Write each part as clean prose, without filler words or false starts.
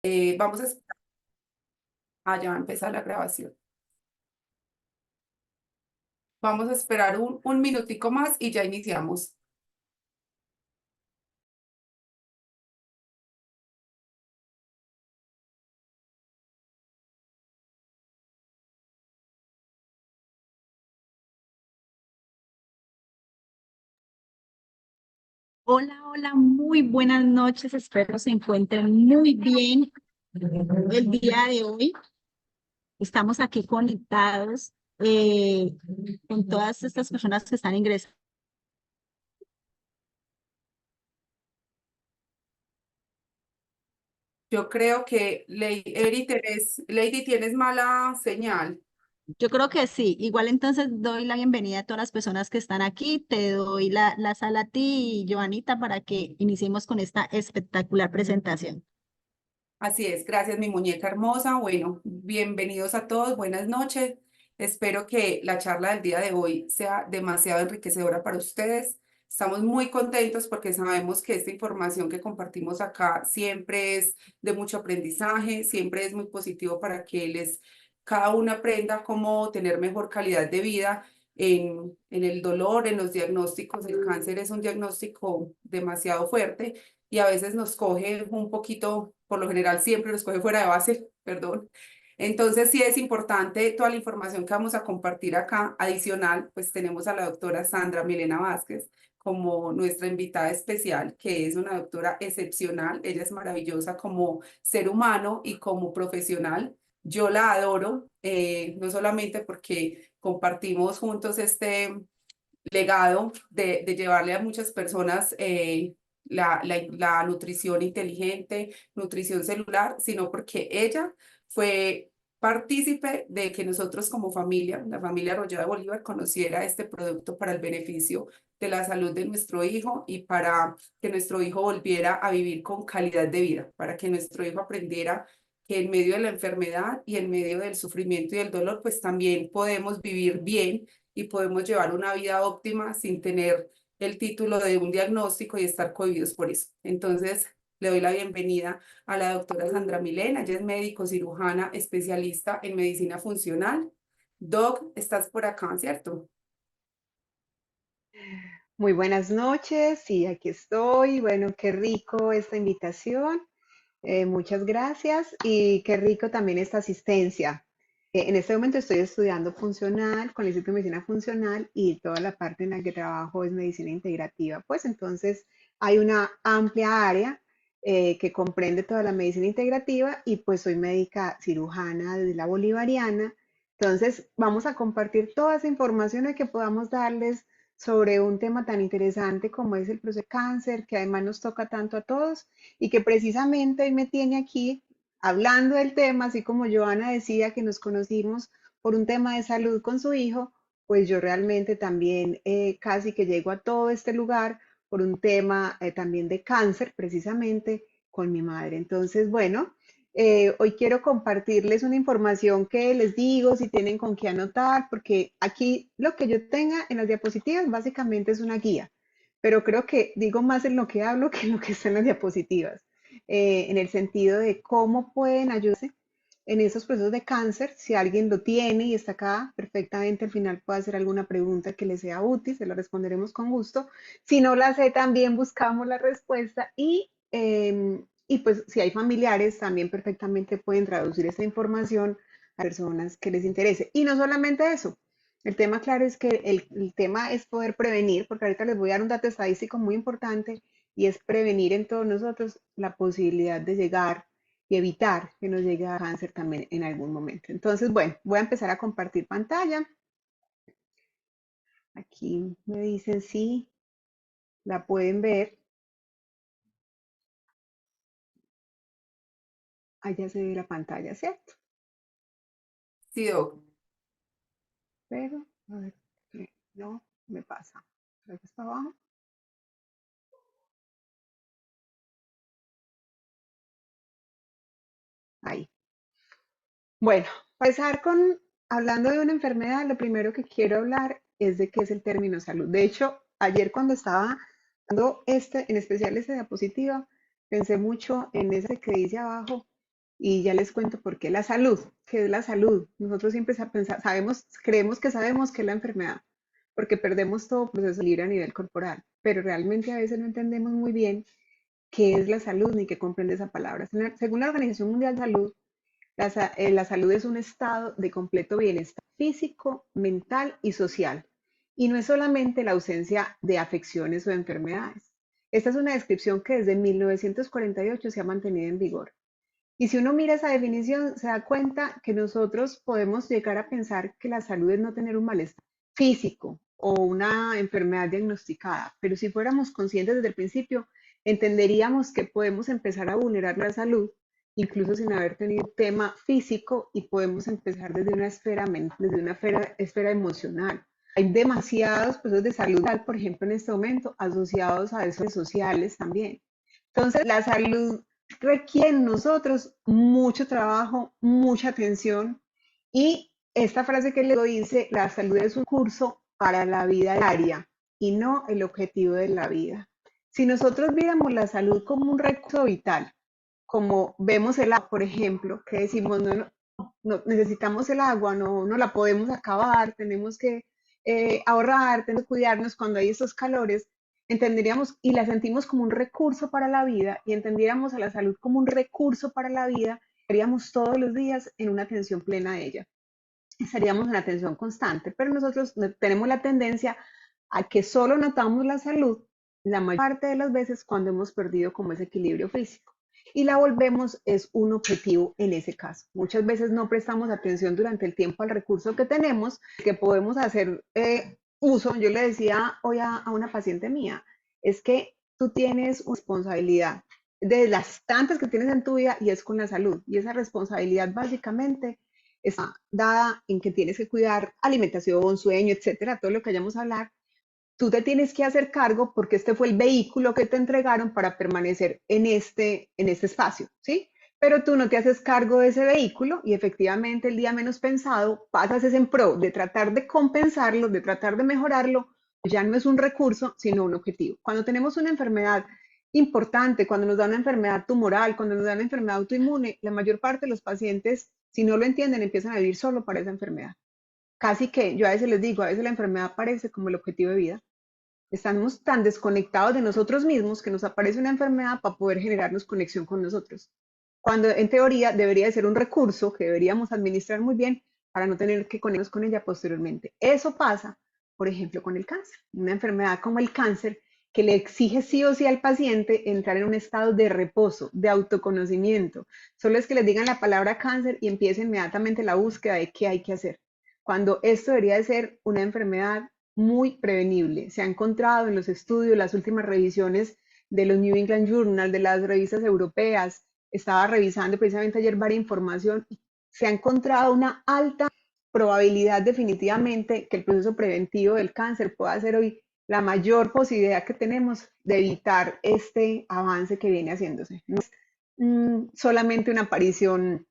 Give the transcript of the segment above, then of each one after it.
Vamos a, ya va a empezar la grabación. Vamos a esperar un minutico más y ya iniciamos. Hola, hola, muy buenas noches. Espero se encuentren muy bien el día de hoy. Estamos aquí conectados con todas estas personas que están ingresando. Yo creo que Lady, tienes mala señal. Yo creo que sí. Igual entonces doy la bienvenida a todas las personas que están aquí. Te doy la sala a ti, Joanita, para que iniciemos con esta espectacular presentación. Así es, gracias mi muñeca hermosa. Bueno, bienvenidos a todos, buenas noches. Espero que la charla del día de hoy sea demasiado enriquecedora para ustedes. Estamos muy contentos porque sabemos que esta información que compartimos acá siempre es de mucho aprendizaje, siempre es muy positivo para que cada uno aprenda cómo tener mejor calidad de vida en el dolor, en los diagnósticos. El cáncer es un diagnóstico demasiado fuerte y a veces nos coge un poquito, por lo general siempre nos coge fuera de base, perdón. Entonces sí es importante toda la información que vamos a compartir acá. Adicional, pues tenemos a la doctora Sandra Milena Vázquez como nuestra invitada especial, que es una doctora excepcional. Ella es maravillosa como ser humano y como profesional. Yo la adoro, no solamente porque compartimos juntos este legado de llevarle a muchas personas la nutrición inteligente, nutrición celular, sino porque ella fue partícipe de que nosotros como familia, la familia Arroyo de Bolívar, conociera este producto para el beneficio de la salud de nuestro hijo y para que nuestro hijo volviera a vivir con calidad de vida, para que nuestro hijo aprendiera que en medio de la enfermedad y en medio del sufrimiento y del dolor, pues también podemos vivir bien y podemos llevar una vida óptima sin tener el título de un diagnóstico y estar cohibidos por eso. Entonces, le doy la bienvenida a la doctora Sandra Milena. Ella es médico cirujana especialista en medicina funcional. Doc, estás por acá, ¿cierto? Muy buenas noches y aquí estoy. Bueno, qué rico esta invitación. Muchas gracias y qué rico también esta asistencia. En este momento estoy estudiando funcional con el Instituto de Medicina Funcional y toda la parte en la que trabajo es medicina integrativa. Pues entonces hay una amplia área que comprende toda la medicina integrativa y pues soy médica cirujana de la Bolivariana. Entonces vamos a compartir toda esa información que podamos darles sobre un tema tan interesante como es el proceso de cáncer, que además nos toca tanto a todos y que precisamente hoy me tiene aquí hablando del tema, así como Joana decía que nos conocimos por un tema de salud con su hijo, pues yo realmente también casi que llego a todo este lugar por un tema también de cáncer, precisamente con mi madre. Entonces, bueno, hoy quiero compartirles una información que les digo, si tienen con qué anotar, porque aquí lo que yo tenga en las diapositivas básicamente es una guía, pero creo que digo más en lo que hablo que en lo que está en las diapositivas, en el sentido de cómo pueden ayudarse en esos procesos de cáncer. Si alguien lo tiene y está acá, perfectamente al final puede hacer alguna pregunta que le sea útil, se lo responderemos con gusto. Si no la sé, también buscamos la respuesta y pues si hay familiares, también perfectamente pueden traducir esta información a personas que les interese. Y no solamente eso, el tema claro es que el tema es poder prevenir, porque ahorita les voy a dar un dato estadístico muy importante y es prevenir en todos nosotros la posibilidad de llegar y evitar que nos llegue a cáncer también en algún momento. Entonces, bueno, voy a empezar a compartir pantalla. Aquí me dicen si la pueden ver. Allá se ve la pantalla, ¿cierto? Sí, Doc. Pero, a ver, no me pasa. Creo que está abajo. Ahí. Bueno, empezar con hablando de una enfermedad, lo primero que quiero hablar es de qué es el término salud. De hecho, ayer cuando estaba dando en especial esta diapositiva, pensé mucho en ese que dice abajo, Y ya les cuento por qué la salud. ¿Qué es la salud? Nosotros siempre sabemos, creemos que es la enfermedad, porque perdemos todo proceso libre a nivel corporal, pero realmente a veces no entendemos muy bien qué es la salud ni qué comprende esa palabra. Según la Organización Mundial de Salud, la salud es un estado de completo bienestar físico, mental y social. Y no es solamente la ausencia de afecciones o enfermedades. Esta es una descripción que desde 1948 se ha mantenido en vigor. Y si uno mira esa definición, se da cuenta que nosotros podemos llegar a pensar que la salud es no tener un malestar físico o una enfermedad diagnosticada, pero si fuéramos conscientes desde el principio, entenderíamos que podemos empezar a vulnerar la salud incluso sin haber tenido tema físico y podemos empezar desde una esfera mental, desde una esfera emocional. Hay demasiados procesos de salud, por ejemplo, en este momento, asociados a esos sociales también. Entonces, la salud requiere en nosotros mucho trabajo, mucha atención y esta frase que le dice, la salud es un curso para la vida diaria y no el objetivo de la vida. Si nosotros viéramos la salud como un recurso vital, como vemos el agua, por ejemplo, que decimos, no necesitamos el agua, no la podemos acabar, tenemos que ahorrar, tenemos que cuidarnos cuando hay estos calores, entenderíamos y la sentimos como un recurso para la vida y entendiéramos a la salud como un recurso para la vida, estaríamos todos los días en una atención plena de ella, estaríamos en atención constante, pero nosotros tenemos la tendencia a que solo notamos la salud la mayor parte de las veces cuando hemos perdido como ese equilibrio físico y la volvemos es un objetivo en ese caso. Muchas veces no prestamos atención durante el tiempo al recurso que tenemos, que podemos hacer uso. Yo le decía hoy a una paciente mía, es que tú tienes una responsabilidad de las tantas que tienes en tu vida y es con la salud. Y esa responsabilidad básicamente está dada en que tienes que cuidar alimentación, sueño, etcétera, todo lo que hayamos a hablar. Tú te tienes que hacer cargo porque este fue el vehículo que te entregaron para permanecer en este espacio, ¿sí? Pero tú no te haces cargo de ese vehículo y efectivamente el día menos pensado pasas es en pro de tratar de compensarlo, de tratar de mejorarlo, ya no es un recurso, sino un objetivo. Cuando tenemos una enfermedad importante, cuando nos da una enfermedad tumoral, cuando nos da una enfermedad autoinmune, la mayor parte de los pacientes, si no lo entienden, empiezan a vivir solo para esa enfermedad. Casi que yo a veces les digo, a veces la enfermedad parece como el objetivo de vida. Estamos tan desconectados de nosotros mismos que nos aparece una enfermedad para poder generarnos conexión con nosotros. Cuando en teoría debería de ser un recurso que deberíamos administrar muy bien para no tener que conectarnos con ella posteriormente. Eso pasa, por ejemplo, con el cáncer. Una enfermedad como el cáncer que le exige sí o sí al paciente entrar en un estado de reposo, de autoconocimiento. Solo es que les digan la palabra cáncer y empiece inmediatamente la búsqueda de qué hay que hacer. Cuando esto debería de ser una enfermedad muy prevenible. Se ha encontrado en los estudios, las últimas revisiones de los New England Journal, de las revistas europeas, estaba revisando precisamente ayer varias información, se ha encontrado una alta probabilidad definitivamente que el proceso preventivo del cáncer pueda ser hoy la mayor posibilidad que tenemos de evitar este avance que viene haciéndose. No es solamente una aparición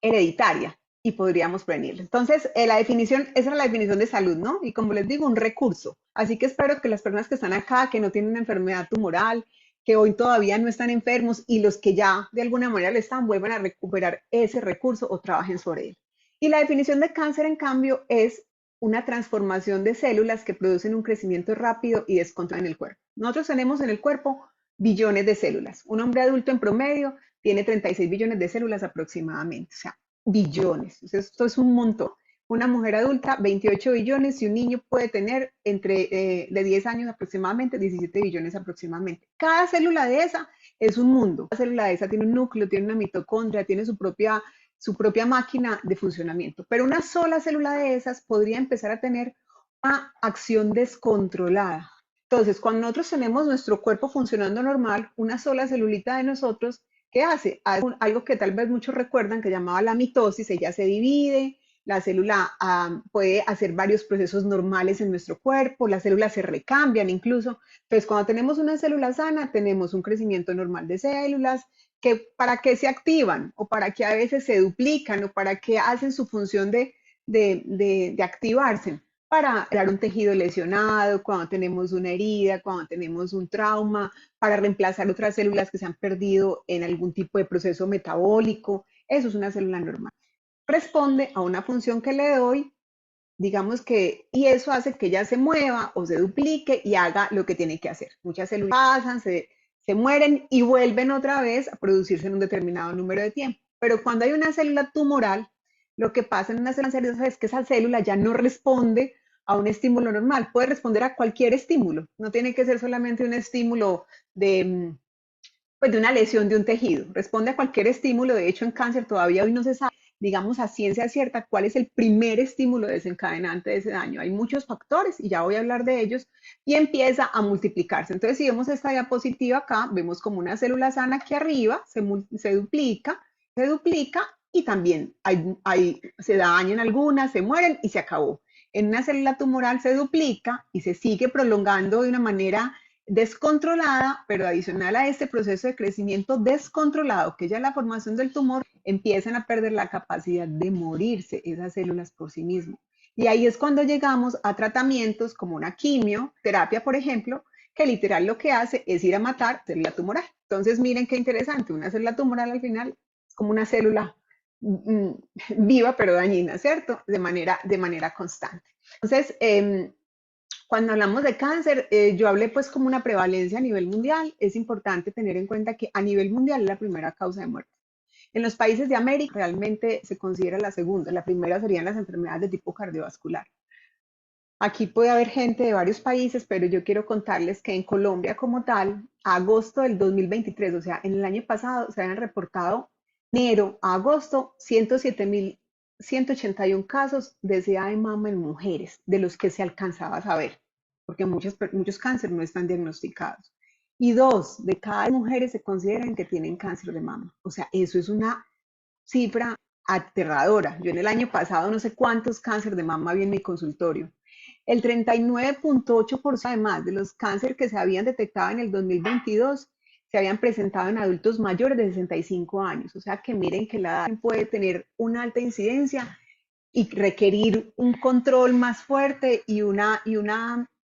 hereditaria y podríamos prevenirlo. Entonces, la definición, esa es la definición de salud, ¿no? Y como les digo, un recurso. Así que espero que las personas que están acá, que no tienen una enfermedad tumoral, que hoy todavía no están enfermos y los que ya de alguna manera lo están, vuelvan a recuperar ese recurso o trabajen sobre él. Y la definición de cáncer, en cambio, es una transformación de células que producen un crecimiento rápido y descontrolado en el cuerpo. Nosotros tenemos en el cuerpo billones de células. Un hombre adulto en promedio tiene 36 billones de células aproximadamente, o sea, billones. Esto es un montón. Una mujer adulta, 28 billones, y un niño puede tener entre de 10 años aproximadamente, 17 billones aproximadamente. Cada célula de esa es un mundo. Cada célula de esa tiene un núcleo, tiene una mitocondria, tiene su propia máquina de funcionamiento. Pero una sola célula de esas podría empezar a tener una acción descontrolada. Entonces, cuando nosotros tenemos nuestro cuerpo funcionando normal, una sola celulita de nosotros, ¿qué hace? Algo que tal vez muchos recuerdan que llamaba la mitosis, ella se divide, la célula puede hacer varios procesos normales en nuestro cuerpo, las células se recambian incluso. Entonces, cuando tenemos una célula sana, tenemos un crecimiento normal de células, que para qué se activan, o para qué a veces se duplican, o para qué hacen su función de activarse, para dar un tejido lesionado, cuando tenemos una herida, cuando tenemos un trauma, para reemplazar otras células que se han perdido en algún tipo de proceso metabólico. Eso es una célula normal. Responde a una función que le doy, digamos que, y eso hace que ella se mueva o se duplique y haga lo que tiene que hacer. Muchas células pasan, se mueren y vuelven otra vez a producirse en un determinado número de tiempo. Pero cuando hay una célula tumoral, lo que pasa en una célula cancerosa es que esa célula ya no responde a un estímulo normal, puede responder a cualquier estímulo, no tiene que ser solamente un estímulo de, pues, de una lesión de un tejido, responde a cualquier estímulo. De hecho, en cáncer todavía hoy no se sabe, digamos, a ciencia cierta cuál es el primer estímulo desencadenante de ese daño. Hay muchos factores y ya voy a hablar de ellos, y empieza a multiplicarse. Entonces, si vemos esta diapositiva acá, vemos como una célula sana aquí arriba se duplica y también se dañan algunas, se mueren y se acabó. En una célula tumoral se duplica y se sigue prolongando de una manera descontrolada, pero adicional a este proceso de crecimiento descontrolado, que ya la formación del tumor, empiezan a perder la capacidad de morirse esas células por sí mismas. Y ahí es cuando llegamos a tratamientos como una quimioterapia, por ejemplo, que literal lo que hace es ir a matar célula tumoral. Entonces, miren qué interesante, una célula tumoral al final es como una célula viva pero dañina, ¿cierto? De manera constante. Entonces, cuando hablamos de cáncer, yo hablé pues como una prevalencia a nivel mundial. Es importante tener en cuenta que a nivel mundial es la primera causa de muerte. En los países de América realmente se considera la segunda. La primera serían las enfermedades de tipo cardiovascular. Aquí puede haber gente de varios países, pero yo quiero contarles que en Colombia como tal, a agosto del 2023, o sea, en el año pasado, se habían reportado enero a agosto 107.181 casos de SIDA de mama en mujeres, de los que se alcanzaba a saber, porque muchos cánceres no están diagnosticados. Y 2 de cada mujeres se consideran que tienen cáncer de mama. O sea, eso es una cifra aterradora. Yo en el año pasado no sé cuántos cánceres de mama había en mi consultorio. El 39.8% además de los cánceres que se habían detectado en el 2022 se habían presentado en adultos mayores de 65 años. O sea que miren que la edad puede tener una alta incidencia y requerir un control más fuerte y una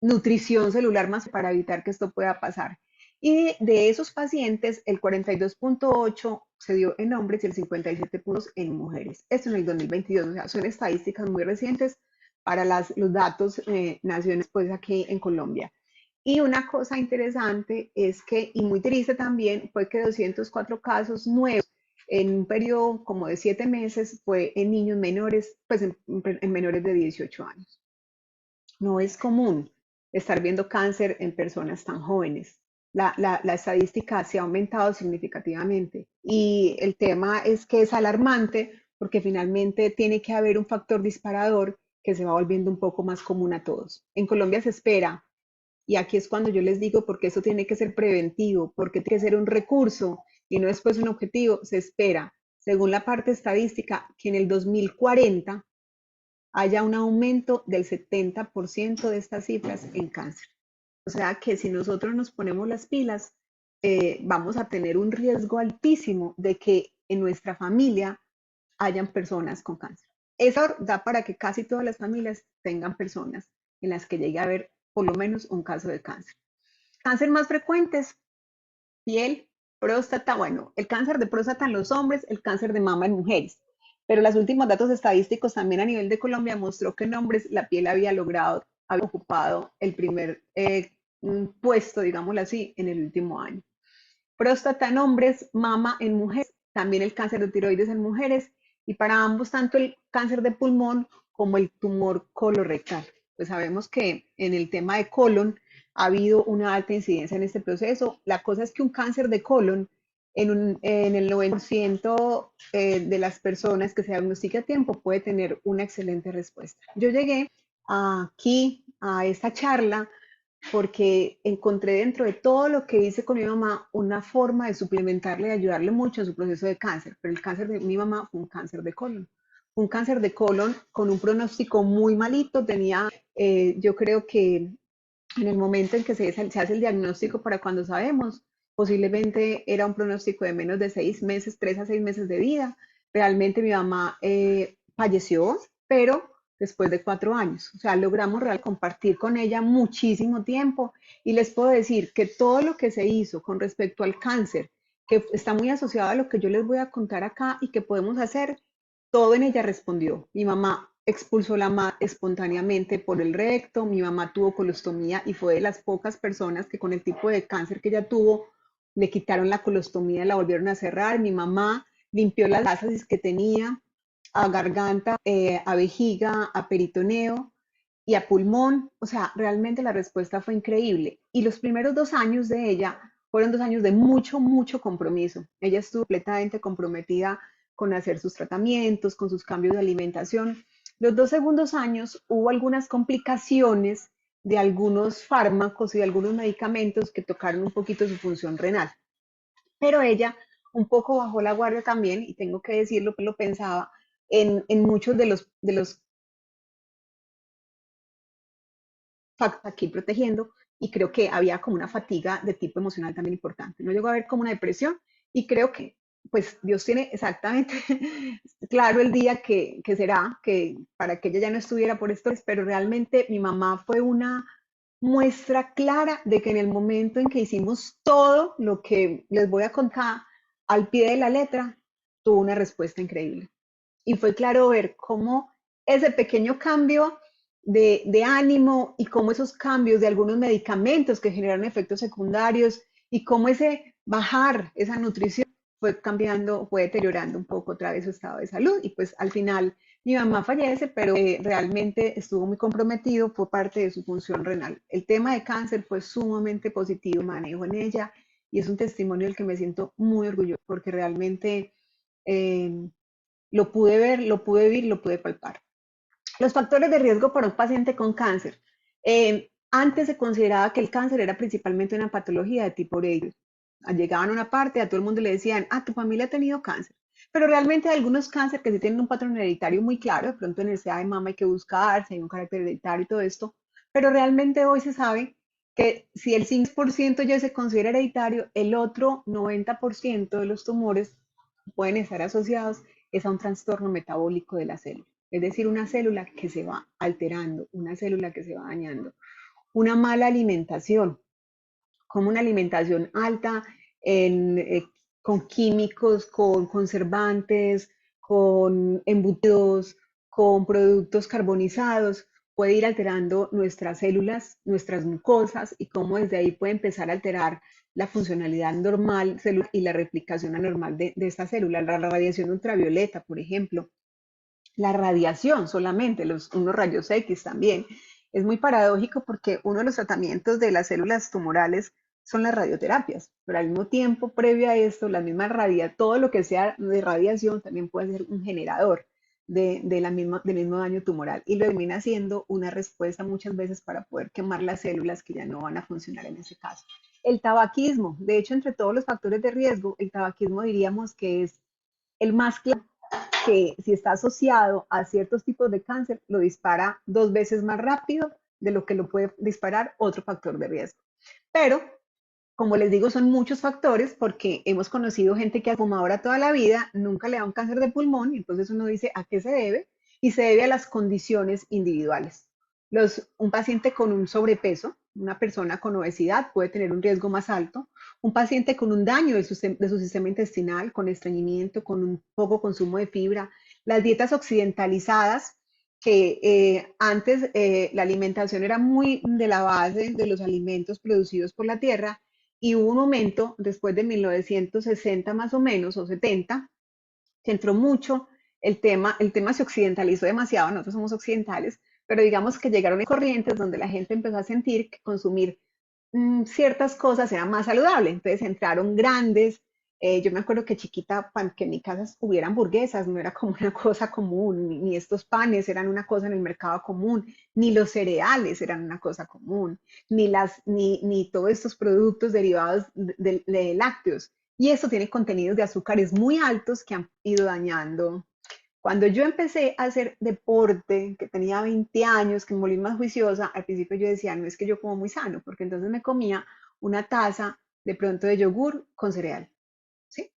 nutrición celular más para evitar que esto pueda pasar. Y de esos pacientes, el 42.8 se dio en hombres y el 57 en mujeres. Esto en el 2022, o sea, son estadísticas muy recientes para los datos nacionales pues aquí en Colombia. Y una cosa interesante es que, y muy triste también, fue que 204 casos nuevos en un periodo como de 7 meses fue en niños menores, pues en menores de 18 años. No es común estar viendo cáncer en personas tan jóvenes. La estadística se ha aumentado significativamente y el tema es que es alarmante porque finalmente tiene que haber un factor disparador que se va volviendo un poco más común a todos. En Colombia se espera, y aquí es cuando yo les digo, porque eso tiene que ser preventivo, porque tiene que ser un recurso y no después un objetivo. Se espera, según la parte estadística, que en el 2040 haya un aumento del 70% de estas cifras en cáncer. O sea que si nosotros nos ponemos las pilas, vamos a tener un riesgo altísimo de que en nuestra familia hayan personas con cáncer. Eso da para que casi todas las familias tengan personas en las que llegue a haber por lo menos un caso de cáncer. Cáncer más frecuentes: piel, próstata. Bueno, el cáncer de próstata en los hombres, el cáncer de mama en mujeres. Pero los últimos datos estadísticos también a nivel de Colombia mostró que en hombres la piel había ocupado el primer puesto, digámoslo así, en el último año. Próstata en hombres, mama en mujeres, también el cáncer de tiroides en mujeres, y para ambos, tanto el cáncer de pulmón como el tumor colorectal. Pues sabemos que en el tema de colon ha habido una alta incidencia en este proceso. La cosa es que un cáncer de colon en el 90% de las personas que se diagnostica a tiempo puede tener una excelente respuesta. Yo llegué aquí a esta charla porque encontré dentro de todo lo que hice con mi mamá una forma de suplementarle y ayudarle mucho en su proceso de cáncer. Pero el cáncer de mi mamá fue un cáncer de colon. Un cáncer de colon con un pronóstico muy malito. Tenía, yo creo que en el momento en que se hace el diagnóstico para cuando sabemos, posiblemente era un pronóstico de menos de 6 meses, 3 a 6 meses de vida. Realmente mi mamá falleció, pero después de 4 años. O sea, logramos compartir con ella muchísimo tiempo y les puedo decir que todo lo que se hizo con respecto al cáncer, que está muy asociado a lo que yo les voy a contar acá y que podemos hacer, todo en ella respondió. Mi mamá expulsó la espontáneamente por el recto, mi mamá tuvo colostomía y fue de las pocas personas que con el tipo de cáncer que ella tuvo, le quitaron la colostomía, la volvieron a cerrar. Mi mamá limpió las gases que tenía a garganta, a vejiga, a peritoneo y a pulmón. O sea, realmente la respuesta fue increíble. Y los primeros 2 años de ella fueron 2 años de mucho, mucho compromiso. Ella estuvo completamente comprometida con hacer sus tratamientos, con sus cambios de alimentación. Los 2 segundos años hubo algunas complicaciones de algunos fármacos y de algunos medicamentos que tocaron un poquito su función renal. Pero ella un poco bajó la guardia también, y tengo que decirlo, que lo pensaba en muchos de los factores aquí protegiendo, y creo que había como una fatiga de tipo emocional también importante. No llegó a haber como una depresión, y creo que pues Dios tiene exactamente claro el día que será, que para que ella ya no estuviera por esto, pero realmente mi mamá fue una muestra clara de que en el momento en que hicimos todo lo que les voy a contar al pie de la letra, tuvo una respuesta increíble. Y fue claro ver cómo ese pequeño cambio de ánimo y cómo esos cambios de algunos medicamentos que generaron efectos secundarios y cómo ese bajar esa nutrición fue cambiando, fue deteriorando un poco otra vez su estado de salud. Y pues al final mi mamá fallece, pero realmente estuvo muy comprometido, fue parte de su función renal. El tema de cáncer fue sumamente positivo, manejo en ella, y es un testimonio del que me siento muy orgullosa porque realmente eh, lo pude ver, lo pude vivir, lo pude palpar. Los factores de riesgo para un paciente con cáncer. Antes se consideraba que el cáncer era principalmente una patología de tipo hereditario. Llegaban a una parte, a todo el mundo le decían, ah, tu familia ha tenido cáncer. Pero realmente hay algunos cánceres que sí tienen un patrón hereditario muy claro, de pronto en el SEA de mama hay que buscar, si hay un carácter hereditario y todo esto, pero realmente hoy se sabe que si el 5% ya se considera hereditario, el otro 90% de los tumores pueden estar asociados es a un trastorno metabólico de la célula. Es decir, una célula que se va alterando, una célula que se va dañando. Una mala alimentación, como una alimentación alta con químicos, con conservantes, con embutidos, con productos carbonizados, puede ir alterando nuestras células, nuestras mucosas, y cómo desde ahí puede empezar a alterar la funcionalidad normal y la replicación anormal de esta célula. La radiación ultravioleta, por ejemplo, la radiación solamente, unos rayos X también. Es muy paradójico porque uno de los tratamientos de las células tumorales son las radioterapias, pero al mismo tiempo, previo a esto, la misma todo lo que sea de radiación también puede ser un generador del mismo daño tumoral, y lo termina siendo una respuesta muchas veces para poder quemar las células que ya no van a funcionar en ese caso. El tabaquismo, de hecho, entre todos los factores de riesgo, el tabaquismo diríamos que es el más claro, que si está asociado a ciertos tipos de cáncer, lo dispara 2 veces más rápido de lo que lo puede disparar otro factor de riesgo. Pero, como les digo, son muchos factores porque hemos conocido gente que ha fumado ahora toda la vida, nunca le da un cáncer de pulmón, y entonces uno dice, ¿a qué se debe? Y se debe a las condiciones individuales. Un paciente con un sobrepeso, una persona con obesidad puede tener un riesgo más alto. Un paciente con un daño de su sistema intestinal, con estreñimiento, con un poco consumo de fibra. Las dietas occidentalizadas, que antes la alimentación era muy de la base de los alimentos producidos por la tierra, y hubo un momento después de 1960 más o menos, o 70, se entró mucho el tema se occidentalizó demasiado, nosotros somos occidentales, pero digamos que llegaron corrientes donde la gente empezó a sentir que consumir ciertas cosas era más saludable. Entonces entraron grandes. Yo me acuerdo que chiquita, que en mi casa hubiera hamburguesas, no era como una cosa común, ni estos panes eran una cosa en el mercado común, ni los cereales eran una cosa común, ni todos estos productos derivados de lácteos. Y eso tiene contenidos de azúcares muy altos que han ido dañando. Cuando yo empecé a hacer deporte, que tenía 20 años, que me volví más juiciosa, al principio yo decía, no es que yo como muy sano, porque entonces me comía una taza de pronto de yogur con cereal, ¿sí?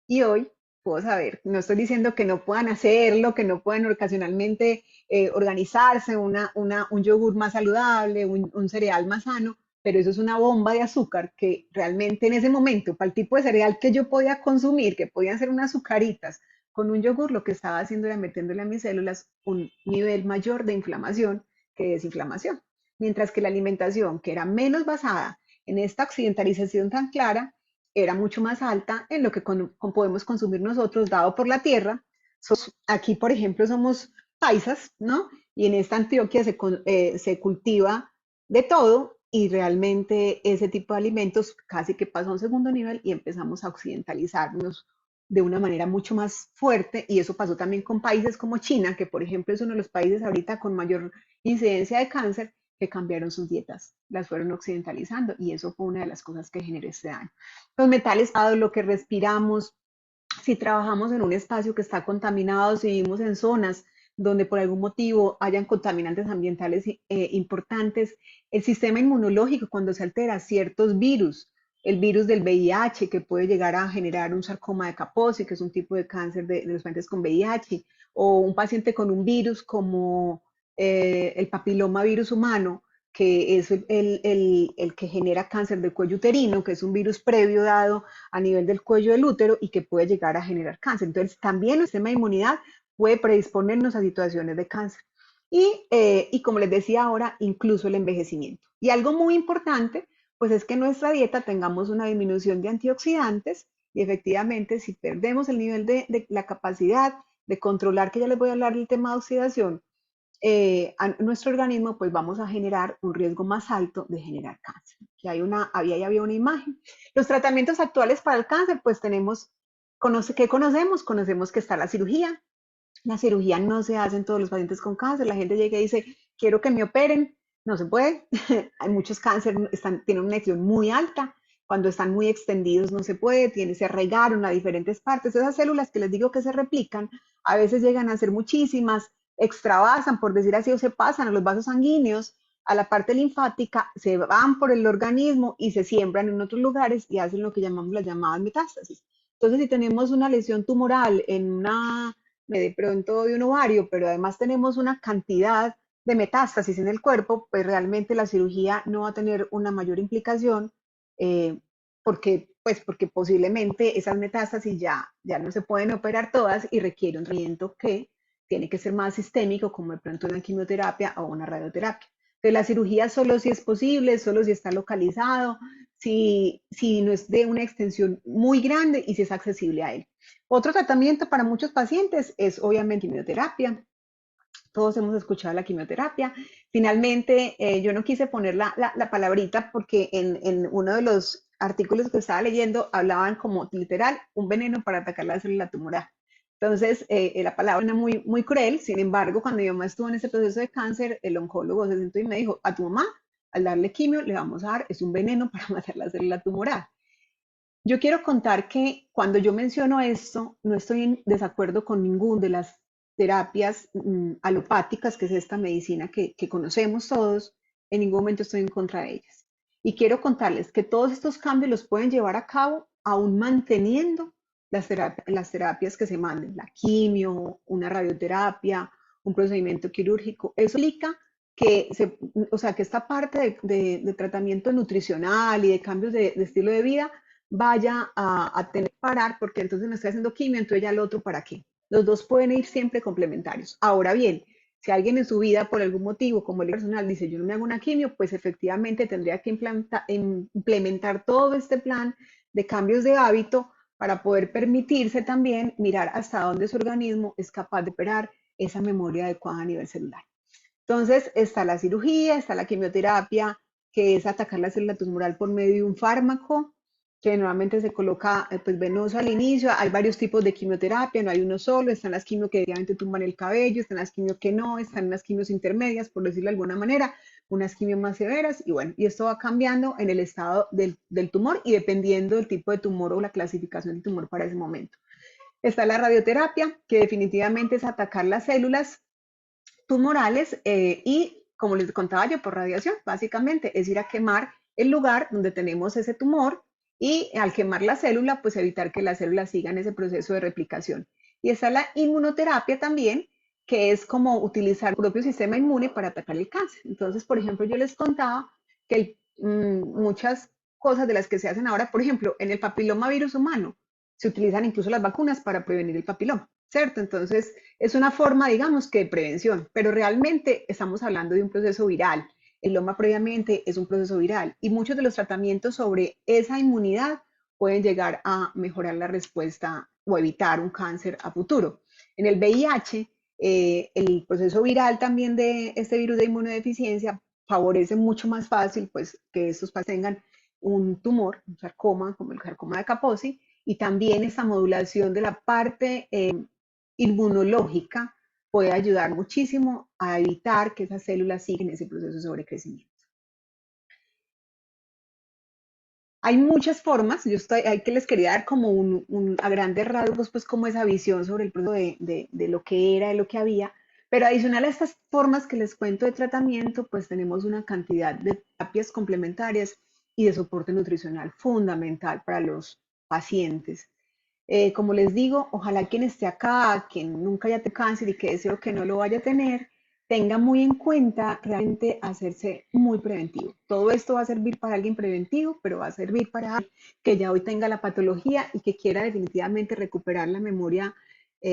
Y hoy puedo saber. No estoy diciendo que no puedan hacerlo, que no puedan ocasionalmente organizarse un yogur más saludable, un cereal más sano, pero eso es una bomba de azúcar que realmente en ese momento, para el tipo de cereal que yo podía consumir, que podían ser unas azucaritas, con un yogur lo que estaba haciendo era metiéndole a mis células un nivel mayor de inflamación que desinflamación. Mientras que la alimentación, que era menos basada en esta occidentalización tan clara, era mucho más alta en lo que podemos consumir nosotros, dado por la tierra. Aquí, por ejemplo, somos paisas, ¿no? Y en esta Antioquia se cultiva de todo y realmente ese tipo de alimentos casi que pasó a un segundo nivel y empezamos a occidentalizarnos de una manera mucho más fuerte y eso pasó también con países como China, que por ejemplo es uno de los países ahorita con mayor incidencia de cáncer, que cambiaron sus dietas, las fueron occidentalizando y eso fue una de las cosas que generó este daño. Los metales pesados, lo que respiramos, si trabajamos en un espacio que está contaminado, si vivimos en zonas donde por algún motivo hayan contaminantes ambientales importantes, el sistema inmunológico cuando se altera ciertos virus, el virus del VIH que puede llegar a generar un sarcoma de Kaposi, que es un tipo de cáncer de los pacientes con VIH, o un paciente con un virus como el papiloma virus humano, que es el que genera cáncer del cuello uterino, que es un virus previo dado a nivel del cuello del útero y que puede llegar a generar cáncer. Entonces, también el sistema de inmunidad puede predisponernos a situaciones de cáncer. Y como les decía ahora, incluso el envejecimiento. Y algo muy importante, pues es que en nuestra dieta tengamos una disminución de antioxidantes y efectivamente si perdemos el nivel de la capacidad de controlar, que ya les voy a hablar del tema de oxidación, a nuestro organismo, pues vamos a generar un riesgo más alto de generar cáncer. Que había una imagen. Los tratamientos actuales para el cáncer, pues ¿qué conocemos? Conocemos que está la cirugía. La cirugía no se hace en todos los pacientes con cáncer. La gente llega y dice, quiero que me operen. No se puede. Hay muchos cánceres, tienen una lesión muy alta. Cuando están muy extendidos no se puede, se arraigaron a diferentes partes. Esas células que les digo que se replican, a veces llegan a ser muchísimas, extravasan, por decir así, o se pasan a los vasos sanguíneos, a la parte linfática, se van por el organismo y se siembran en otros lugares y hacen lo que llamamos las llamadas metástasis. Entonces, si tenemos una lesión tumoral de pronto de un ovario, pero además tenemos una cantidad de metástasis en el cuerpo, pues realmente la cirugía no va a tener una mayor implicación eh, porque posiblemente esas metástasis ya no se pueden operar todas y requiere un tratamiento que tiene que ser más sistémico, como de pronto una quimioterapia o una radioterapia. Entonces, la cirugía solo si es posible, solo si está localizado, si no es de una extensión muy grande y si es accesible a él. Otro tratamiento para muchos pacientes es obviamente quimioterapia. Todos hemos escuchado la quimioterapia. Finalmente, yo no quise poner la palabrita porque en uno de los artículos que estaba leyendo hablaban como literal un veneno para atacar la célula tumoral. Entonces, la palabra era muy, muy cruel. Sin embargo, cuando mi mamá estuvo en ese proceso de cáncer, el oncólogo se sentó y me dijo, a tu mamá, al darle quimio, le vamos a dar, es un veneno para matar la célula tumoral. Yo quiero contar que cuando yo menciono esto, no estoy en desacuerdo con ninguna de las terapias alopáticas, que es esta medicina que conocemos todos, en ningún momento estoy en contra de ellas. Y quiero contarles que todos estos cambios los pueden llevar a cabo aún manteniendo las terapias que se manden, la quimio, una radioterapia, un procedimiento quirúrgico. Eso implica o sea, que esta parte de tratamiento nutricional y de cambios de estilo de vida vaya a tener que parar porque entonces me estoy haciendo quimio, entonces ya el otro para qué. Los dos pueden ir siempre complementarios. Ahora bien, si alguien en su vida por algún motivo, como el personal, dice yo no me hago una quimio, pues efectivamente tendría que implementar todo este plan de cambios de hábito para poder permitirse también mirar hasta dónde su organismo es capaz de operar esa memoria adecuada a nivel celular. Entonces está la cirugía, está la quimioterapia, que es atacar la célula tumoral por medio de un fármaco, que normalmente se coloca pues, venoso al inicio. Hay varios tipos de quimioterapia, no hay uno solo. Están las quimios que directamente tumban el cabello, están las quimios que no, están las quimios intermedias, por decirlo de alguna manera, unas quimios más severas. Y bueno, y esto va cambiando en el estado del tumor y dependiendo del tipo de tumor o la clasificación del tumor para ese momento. Está la radioterapia, que definitivamente es atacar las células tumorales y, como les contaba yo, por radiación, básicamente es ir a quemar el lugar donde tenemos ese tumor y al quemar la célula, pues evitar que las células sigan ese proceso de replicación. Y está la inmunoterapia también, que es como utilizar el propio sistema inmune para atacar el cáncer. Entonces, por ejemplo, yo les contaba que muchas cosas de las que se hacen ahora, por ejemplo, en el papilomavirus humano, se utilizan incluso las vacunas para prevenir el papiloma, ¿cierto? Entonces, es una forma, digamos, que de prevención, pero realmente estamos hablando de un proceso viral. El loma previamente es un proceso viral y muchos de los tratamientos sobre esa inmunidad pueden llegar a mejorar la respuesta o evitar un cáncer a futuro. En el VIH, el proceso viral también de este virus de inmunodeficiencia favorece mucho más fácil pues, que estos pacientes tengan un tumor, un sarcoma, como el sarcoma de Kaposi, y también esta modulación de la parte inmunológica puede ayudar muchísimo a evitar que esas células sigan ese proceso de sobrecrecimiento. Hay muchas formas, hay que les quería dar como a grandes rasgos, pues como esa visión sobre el proceso de lo que era, de lo que había, pero adicional a estas formas que les cuento de tratamiento, pues tenemos una cantidad de terapias complementarias y de soporte nutricional fundamental para los pacientes. Como les digo, ojalá quien esté acá, quien nunca haya tenido cáncer y que deseo que no lo vaya a tener, tenga muy en cuenta realmente hacerse muy preventivo. Todo esto va a servir para alguien preventivo, pero va a servir para alguien que ya hoy tenga la patología y que quiera definitivamente recuperar la memoria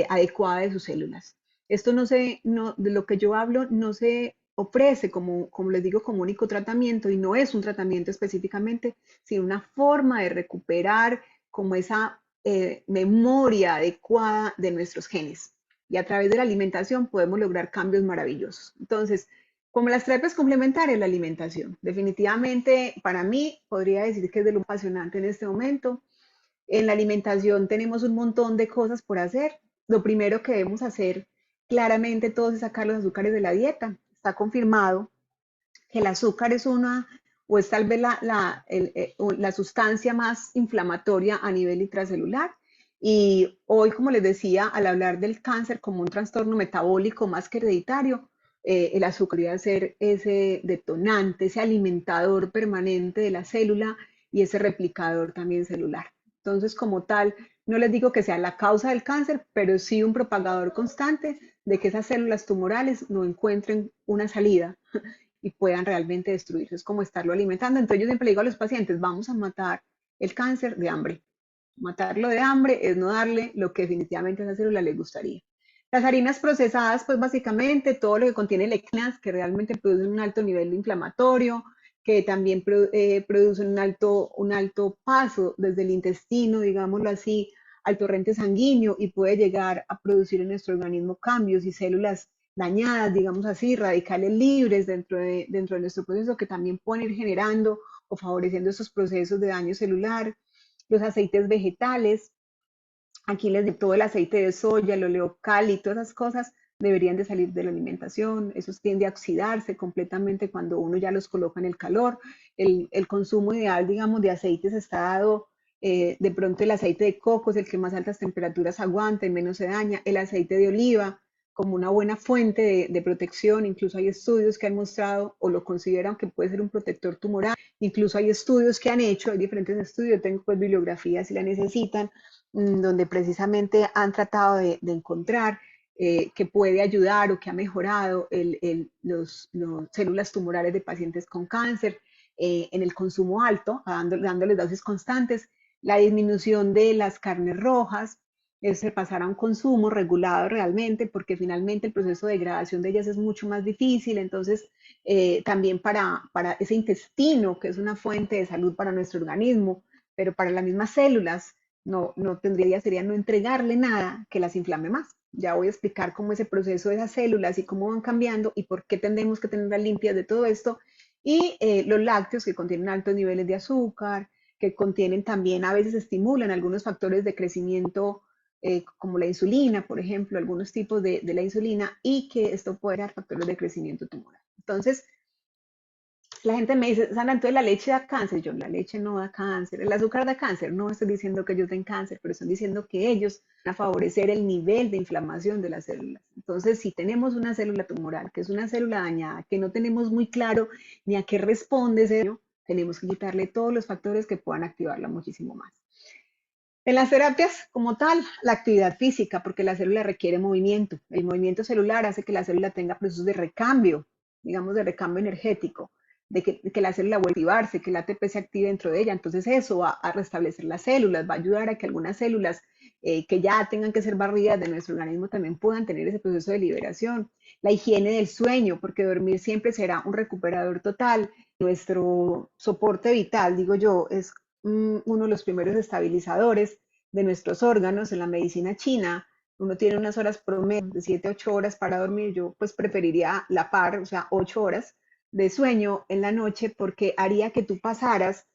adecuada de sus células. Esto de lo que yo hablo no se ofrece como les digo, como único tratamiento y no es un tratamiento específicamente, sino una forma de recuperar como esa memoria adecuada de nuestros genes. Y a través de la alimentación podemos lograr cambios maravillosos. Entonces, como las terapias complementarias, la alimentación. Definitivamente, para mí, podría decir que es de lo apasionante en este momento. En la alimentación tenemos un montón de cosas por hacer. Lo primero que debemos hacer claramente todos es sacar los azúcares de la dieta. Está confirmado que el azúcar es una, o es tal vez la sustancia más inflamatoria a nivel intracelular. Y hoy, como les decía, al hablar del cáncer como un trastorno metabólico más que hereditario, el azúcar debería ser ese detonante, ese alimentador permanente de la célula y ese replicador también celular. Entonces, como tal, no les digo que sea la causa del cáncer, pero sí un propagador constante de que esas células tumorales no encuentren una salida y puedan realmente destruirse. Es como estarlo alimentando. Entonces yo siempre le digo a los pacientes, vamos a matar el cáncer de hambre. Matarlo de hambre es no darle lo que definitivamente a esa célula le gustaría. Las harinas procesadas, pues básicamente todo lo que contiene lectinas, que realmente producen un alto nivel inflamatorio, que también producen un alto paso desde el intestino, digámoslo así, al torrente sanguíneo y puede llegar a producir en nuestro organismo cambios y células dañadas, digamos así, radicales libres dentro de nuestro proceso que también pueden ir generando o favoreciendo estos procesos de daño celular. Los aceites vegetales, aquí les digo, todo el aceite de soya, el oleocal y todas esas cosas deberían de salir de la alimentación, eso tiende a oxidarse completamente cuando uno ya los coloca en el calor. El consumo ideal, digamos, de aceites está dado, de pronto el aceite de coco es el que más altas temperaturas aguanta y menos se daña, el aceite de oliva como una buena fuente de protección, incluso hay estudios que han mostrado o lo consideran que puede ser un protector tumoral, incluso hay estudios que han hecho, hay diferentes estudios, tengo pues bibliografía si la necesitan, donde precisamente han tratado de encontrar que puede ayudar o que ha mejorado los células tumorales de pacientes con cáncer en el consumo alto, dándoles dosis constantes, la disminución de las carnes rojas, es pasar a un consumo regulado realmente, porque finalmente el proceso de degradación de ellas es mucho más difícil, entonces también para ese intestino, que es una fuente de salud para nuestro organismo, pero para las mismas células, sería no entregarle nada que las inflame más. Ya voy a explicar cómo ese proceso de esas células y cómo van cambiando y por qué tendemos que tenerlas limpias de todo esto. Y los lácteos que contienen altos niveles de azúcar, que contienen también, a veces estimulan algunos factores de crecimiento, como la insulina, por ejemplo, algunos tipos de la insulina, y que esto puede dar factores de crecimiento tumoral. Entonces, la gente me dice, Sandra, entonces la leche da cáncer. Yo, la leche no da cáncer. El azúcar da cáncer. No estoy diciendo que ellos den cáncer, pero estoy diciendo que ellos van a favorecer el nivel de inflamación de las células. Entonces, si tenemos una célula tumoral, que es una célula dañada, que no tenemos muy claro ni a qué responde ese daño, tenemos que quitarle todos los factores que puedan activarla muchísimo más. En las terapias, como tal, la actividad física, porque la célula requiere movimiento. El movimiento celular hace que la célula tenga procesos de recambio, digamos, de recambio energético, de que la célula vuelva a activarse, que el ATP se active dentro de ella. Entonces eso va a restablecer las células, va a ayudar a que algunas células que ya tengan que ser barridas de nuestro organismo también puedan tener ese proceso de liberación. La higiene del sueño, porque dormir siempre será un recuperador total. Nuestro soporte vital, digo yo, es uno de los primeros estabilizadores de nuestros órganos en la medicina china. Uno tiene unas horas promedio de 7 a 8 horas para dormir. Yo pues preferiría la par, o sea, 8 horas de sueño en la noche porque haría que tú pasaras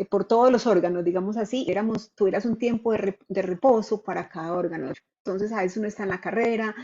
por todos los órganos, digamos así, tuvieras un tiempo de reposo para cada órgano. Entonces a veces uno está en la carrera,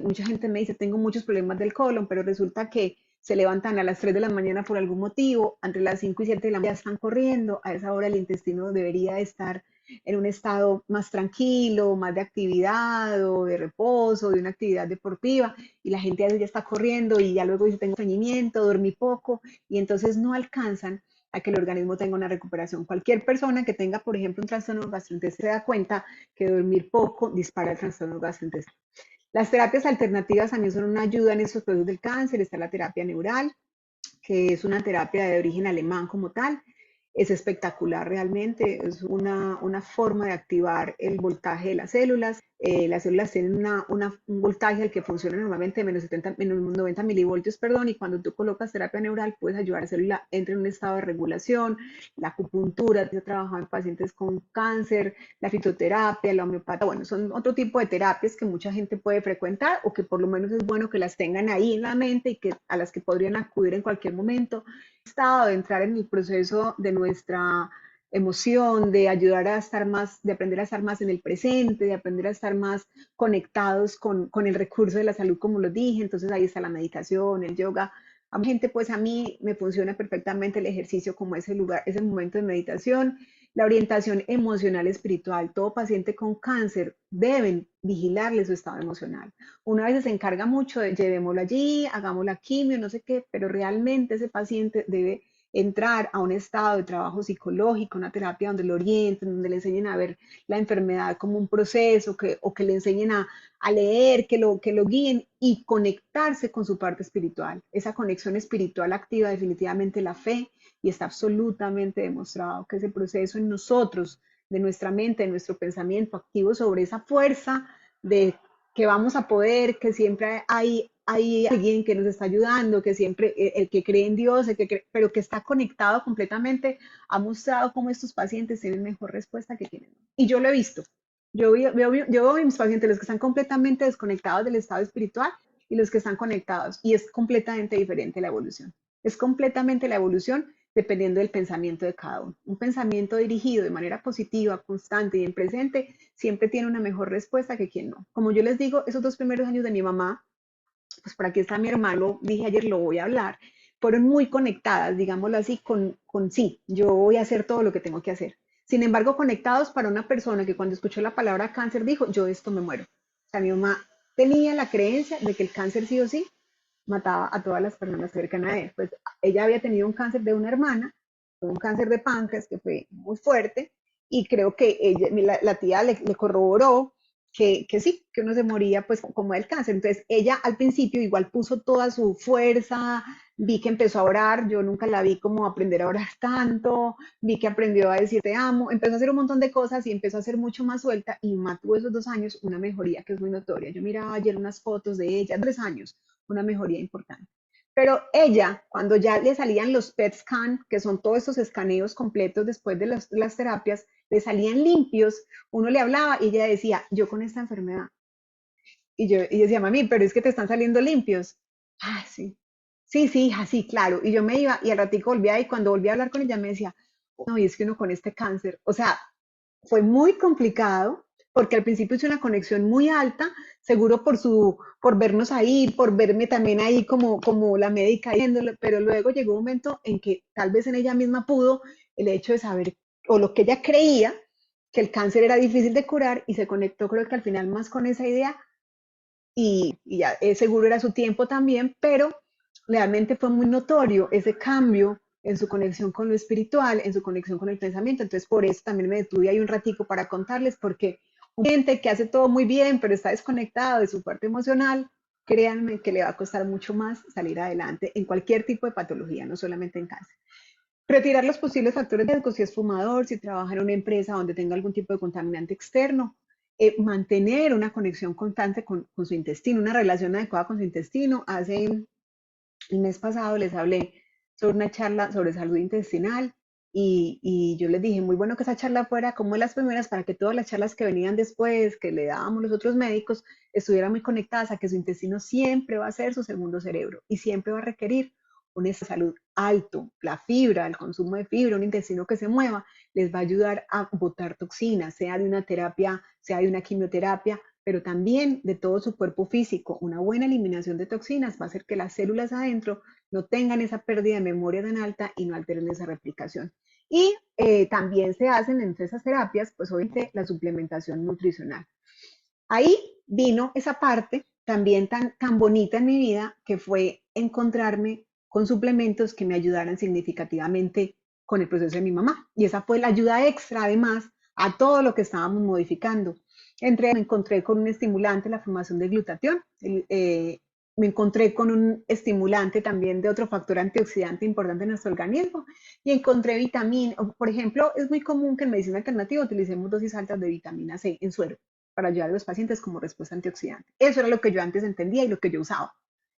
mucha gente me dice, tengo muchos problemas del colon, pero resulta que se levantan a las 3 de la mañana por algún motivo, entre las 5 y 7 de la mañana están corriendo, a esa hora el intestino debería estar en un estado más tranquilo, más de actividad o de reposo, de una actividad deportiva, y la gente a veces ya está corriendo y ya luego dice tengo estreñimiento, dormí poco, y entonces no alcanzan a que el organismo tenga una recuperación. Cualquier persona que tenga, por ejemplo, un trastorno gastrointestinal se da cuenta que dormir poco dispara el trastorno gastrointestinal. Las terapias alternativas también son una ayuda en estos procesos del cáncer. Está la terapia neural, que es una terapia de origen alemán como tal. Es espectacular realmente, es una forma de activar el voltaje de las células. Las células tienen un voltaje al que funciona normalmente de menos 90 milivoltios, perdón, y cuando tú colocas terapia neural puedes ayudar a la célula entre en un estado de regulación. La acupuntura, yo he trabajado en pacientes con cáncer, la fitoterapia, la homeopatía, bueno, son otro tipo de terapias que mucha gente puede frecuentar o que por lo menos es bueno que las tengan ahí en la mente y a las que podrían acudir en cualquier momento. Estado de entrar en el proceso de nuestra emoción, de ayudar a estar más, de aprender a estar más en el presente, de aprender a estar más conectados con el recurso de la salud, como lo dije. Entonces ahí está la meditación, el yoga. A mi gente, pues a mí me funciona perfectamente el ejercicio como ese lugar, ese momento de meditación. La orientación emocional espiritual. Todo paciente con cáncer deben vigilarle su estado emocional. Una vez se encarga mucho de llevémoslo allí, hagamos la quimio, no sé qué, pero realmente ese paciente debe entrar a un estado de trabajo psicológico, una terapia donde lo orienten, donde le enseñen a ver la enfermedad como un proceso, o que le enseñen a leer, que lo guíen y conectarse con su parte espiritual. Esa conexión espiritual activa definitivamente la fe y está absolutamente demostrado que ese proceso en nosotros, de nuestra mente, de nuestro pensamiento activo sobre esa fuerza de que vamos a poder, que siempre hay alguien que nos está ayudando, que siempre el que cree en Dios, pero que está conectado completamente, ha mostrado cómo estos pacientes tienen mejor respuesta que tienen. Y yo lo he visto. Yo veo a mis pacientes, los que están completamente desconectados del estado espiritual y los que están conectados. Y es completamente diferente la evolución. Es completamente la evolución dependiendo del pensamiento de cada uno. Un pensamiento dirigido de manera positiva, constante y en presente siempre tiene una mejor respuesta que quien no. Como yo les digo, esos 2 primeros años de mi mamá, pues por aquí está mi hermano, dije ayer lo voy a hablar, fueron muy conectadas, digámoslo así, con sí, yo voy a hacer todo lo que tengo que hacer. Sin embargo, conectados para una persona que cuando escuchó la palabra cáncer dijo, yo de esto me muero. O sea, mi mamá tenía la creencia de que el cáncer sí o sí mataba a todas las personas cercanas a él. Pues ella había tenido un cáncer de una hermana, un cáncer de páncreas que fue muy fuerte, y creo que la tía le corroboró que sí, que uno se moría pues como del cáncer. Entonces ella al principio igual puso toda su fuerza, vi que empezó a orar, yo nunca la vi como aprender a orar tanto, vi que aprendió a decir te amo, empezó a hacer un montón de cosas y empezó a ser mucho más suelta y tuvo esos 2 años una mejoría que es muy notoria. Yo miraba ayer unas fotos de ella, 3 años, una mejoría importante. Pero ella, cuando ya le salían los PET scan, que son todos estos escaneos completos después de las terapias, le salían limpios, uno le hablaba y ella decía, yo con esta enfermedad. Y decía, mami, pero es que te están saliendo limpios. Ah, sí. Sí, sí, hija, sí, claro. Y yo me iba y al ratico volvía y cuando volví a hablar con ella me decía, no, y es que uno con este cáncer, o sea, fue muy complicado porque al principio hice una conexión muy alta, seguro por vernos ahí, por verme también ahí como la médica viéndolo, pero luego llegó un momento en que tal vez en ella misma pudo el hecho de saber, o lo que ella creía, que el cáncer era difícil de curar y se conectó creo que al final más con esa idea y ya seguro era su tiempo también, pero realmente fue muy notorio ese cambio en su conexión con lo espiritual, en su conexión con el pensamiento. Entonces, por eso también me detuve ahí un ratico para contarles, porque gente que hace todo muy bien, pero está desconectado de su parte emocional, créanme que le va a costar mucho más salir adelante en cualquier tipo de patología, no solamente en cáncer. Retirar los posibles factores de riesgo si es fumador, si trabaja en una empresa donde tenga algún tipo de contaminante externo, mantener una conexión constante con su intestino, una relación adecuada con su intestino. Hace el mes pasado les hablé sobre una charla sobre salud intestinal y yo les dije, muy bueno que esa charla fuera como de las primeras para que todas las charlas que venían después, que le dábamos los otros médicos, estuvieran muy conectadas a que su intestino siempre va a ser su segundo cerebro y siempre va a requerir un estado de salud alto. La fibra, el consumo de fibra, un intestino que se mueva, les va a ayudar a botar toxinas, sea de una terapia, sea de una quimioterapia, pero también de todo su cuerpo físico. Una buena eliminación de toxinas va a hacer que las células adentro no tengan esa pérdida de memoria tan alta y no alteren esa replicación. Y también se hacen entre esas terapias, pues obviamente la suplementación nutricional. Ahí vino esa parte también tan bonita en mi vida, que fue encontrarme con suplementos que me ayudaran significativamente con el proceso de mi mamá. Y esa fue la ayuda extra, además, a todo lo que estábamos modificando. Me encontré con un estimulante, la formación de glutatión. Me encontré con un estimulante también de otro factor antioxidante importante en nuestro organismo y encontré vitamina. Por ejemplo, es muy común que en medicina alternativa utilicemos dosis altas de vitamina C en suero para ayudar a los pacientes como respuesta antioxidante. Eso era lo que yo antes entendía y lo que yo usaba.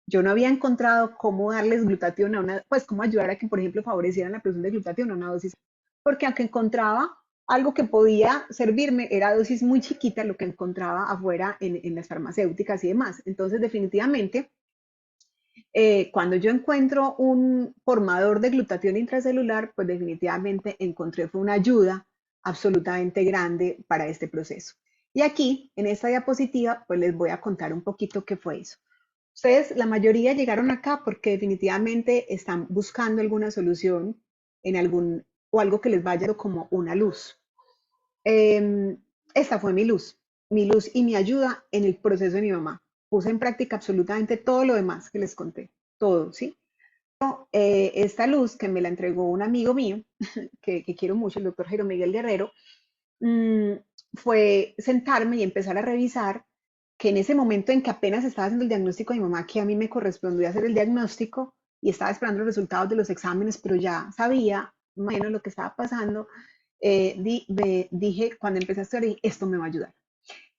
Yo no había encontrado cómo darles glutatión a una, pues cómo ayudar a que, por ejemplo, favorecieran la producción de glutatión a una dosis, porque aunque encontraba algo que podía servirme, era dosis muy chiquita lo que encontraba afuera en las farmacéuticas y demás. Entonces, definitivamente, cuando yo encuentro un formador de glutatión intracelular, pues definitivamente encontré fue una ayuda absolutamente grande para este proceso. Y aquí, en esta diapositiva, pues les voy a contar un poquito qué fue eso. Ustedes, la mayoría llegaron acá porque definitivamente están buscando alguna solución en algún, o algo que les vaya como una luz. Eh, Esta fue mi luz y mi ayuda en el proceso de mi mamá. Puse en práctica absolutamente todo lo demás que les conté, todo, ¿sí? Esta luz que me la entregó un amigo mío, que quiero mucho, el doctor Jairo Miguel Guerrero, mmm, fue sentarme y empezar a revisar que en ese momento en que apenas estaba haciendo el diagnóstico de mi mamá, que a mí me correspondió hacer el diagnóstico y estaba esperando los resultados de los exámenes, pero ya sabía más o menos lo que estaba pasando, dije, cuando empecé a estudiar, esto me va a ayudar.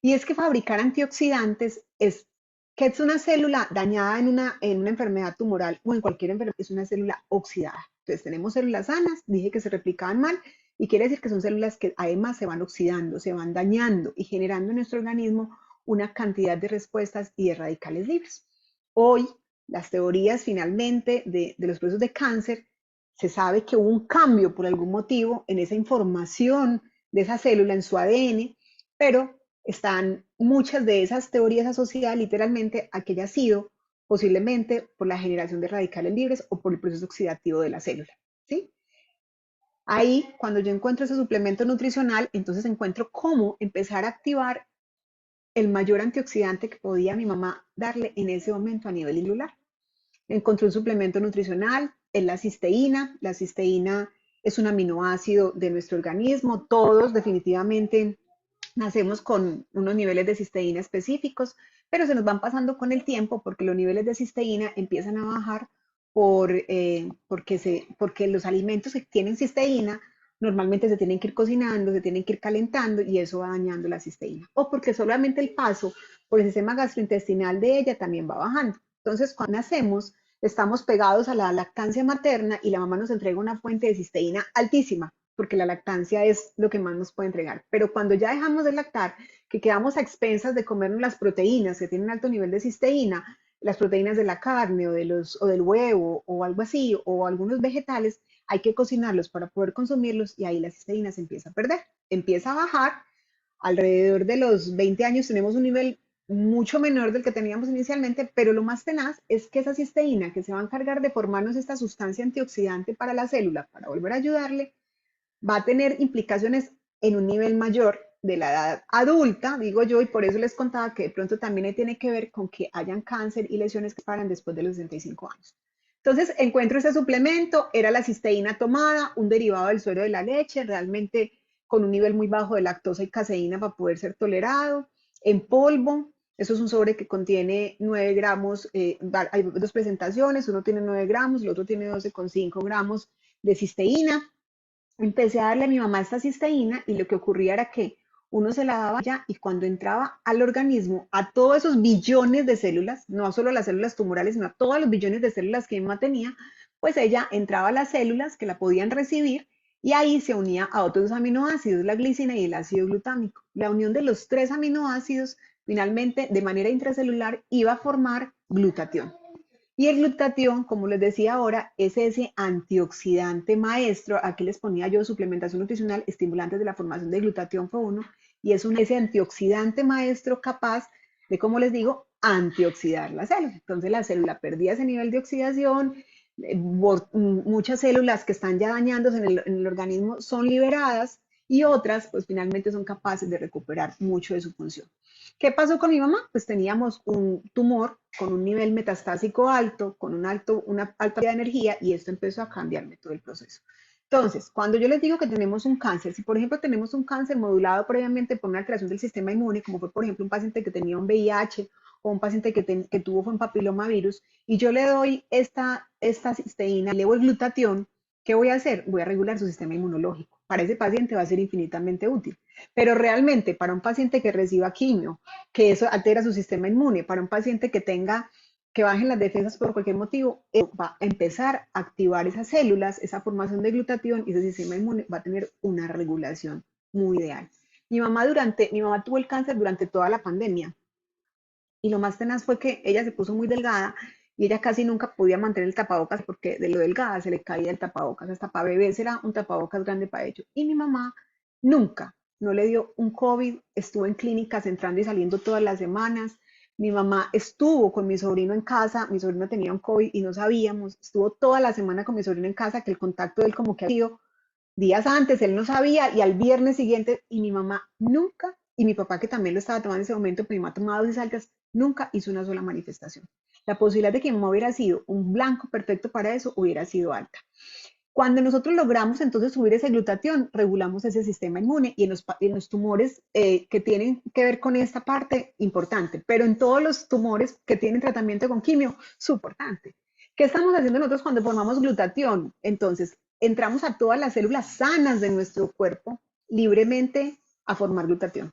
Y es que fabricar antioxidantes es que es una célula dañada en una enfermedad tumoral o en cualquier enfermedad, es una célula oxidada. Entonces tenemos células sanas, dije que se replicaban mal, y quiere decir que son células que además se van oxidando, se van dañando y generando en nuestro organismo una cantidad de respuestas y de radicales libres. Hoy, las teorías finalmente de los procesos de cáncer, se sabe que hubo un cambio por algún motivo en esa información de esa célula, en su ADN, pero están muchas de esas teorías asociadas literalmente a que haya sido posiblemente por la generación de radicales libres o por el proceso oxidativo de la célula, ¿sí? Ahí, cuando yo encuentro ese suplemento nutricional, entonces encuentro cómo empezar a activar el mayor antioxidante que podía mi mamá darle en ese momento a nivel celular. Encontré un suplemento nutricional, es la cisteína. La cisteína es un aminoácido de nuestro organismo. Todos definitivamente nacemos con unos niveles de cisteína específicos, pero se nos van pasando con el tiempo porque los niveles de cisteína empiezan a bajar porque los alimentos que tienen cisteína normalmente se tienen que ir cocinando, se tienen que ir calentando y eso va dañando la cisteína. O porque solamente el paso por el sistema gastrointestinal de ella también va bajando. Entonces, cuando nacemos, estamos pegados a la lactancia materna y la mamá nos entrega una fuente de cisteína altísima, porque la lactancia es lo que más nos puede entregar. Pero cuando ya dejamos de lactar, que quedamos a expensas de comernos las proteínas que tienen alto nivel de cisteína, las proteínas de la carne o del huevo o algo así, o algunos vegetales, hay que cocinarlos para poder consumirlos y ahí la cisteína se empieza a perder, empieza a bajar. Alrededor de los 20 años tenemos un nivel mucho menor del que teníamos inicialmente, pero lo más tenaz es que esa cisteína que se va a encargar de formarnos esta sustancia antioxidante para la célula, para volver a ayudarle, va a tener implicaciones en un nivel mayor de la edad adulta, digo yo, y por eso les contaba que de pronto también tiene que ver con que hayan cáncer y lesiones que paran después de los 65 años. Entonces encuentro ese suplemento, era la cisteína tomada, un derivado del suero de la leche, realmente con un nivel muy bajo de lactosa y caseína para poder ser tolerado, en polvo. Eso es un sobre que contiene 9 gramos, hay dos presentaciones, uno tiene 9 gramos, el otro tiene 12,5 gramos de cisteína. Empecé a darle a mi mamá esta cisteína y lo que ocurría era que uno se la daba ya y cuando entraba al organismo, a todos esos billones de células, no solo las células tumorales, sino a todos los billones de células que mi mamá tenía, pues ella entraba a las células que la podían recibir y ahí se unía a otros aminoácidos, la glicina y el ácido glutámico. La unión de los 3 aminoácidos finalmente de manera intracelular iba a formar glutatión. Y el glutatión, como les decía ahora, es ese antioxidante maestro. Aquí les ponía yo suplementación nutricional, estimulantes de la formación de glutatión fue uno, y es ese antioxidante maestro capaz de, como les digo, antioxidar la célula. Entonces la célula perdía ese nivel de oxidación, muchas células que están ya dañándose en el organismo son liberadas y otras pues finalmente son capaces de recuperar mucho de su función. ¿Qué pasó con mi mamá? Pues teníamos un tumor con un nivel metastásico alto, con una alta de energía y esto empezó a cambiarme todo el proceso. Entonces, cuando yo les digo que tenemos un cáncer, si por ejemplo tenemos un cáncer modulado previamente por una alteración del sistema inmune, como fue por ejemplo un paciente que tenía un VIH o un paciente que tuvo un papilomavirus, y yo le doy esta cisteína, le doy el glutatión, ¿qué voy a hacer? Voy a regular su sistema inmunológico. Para ese paciente va a ser infinitamente útil. Pero realmente para un paciente que reciba quimio, que eso altera su sistema inmune, para un paciente que bajen las defensas por cualquier motivo, va a empezar a activar esas células, esa formación de glutatión y ese sistema inmune va a tener una regulación muy ideal. Mi mamá tuvo el cáncer durante toda la pandemia y lo más tenaz fue que ella se puso muy delgada y ella casi nunca podía mantener el tapabocas porque de lo delgada se le caía el tapabocas, hasta para bebés era un tapabocas grande para ellos. Y mi mamá nunca, no le dio un COVID, estuvo en clínicas entrando y saliendo todas las semanas. Mi mamá estuvo con mi sobrino en casa, mi sobrino tenía un COVID y no sabíamos, estuvo toda la semana con mi sobrino en casa, que el contacto de él como que ha sido días antes, él no sabía, y al viernes siguiente, y mi mamá nunca, y mi papá que también lo estaba tomando en ese momento, pero mi mamá tomaba dosis altas, nunca hizo una sola manifestación. La posibilidad de que mi mamá hubiera sido un blanco perfecto para eso hubiera sido alta. Cuando nosotros logramos entonces subir ese glutatión, regulamos ese sistema inmune y en los tumores que tienen que ver con esta parte, importante, pero en todos los tumores que tienen tratamiento con quimio, su importante. ¿Qué estamos haciendo nosotros cuando formamos glutatión? Entonces, entramos a todas las células sanas de nuestro cuerpo libremente a formar glutatión.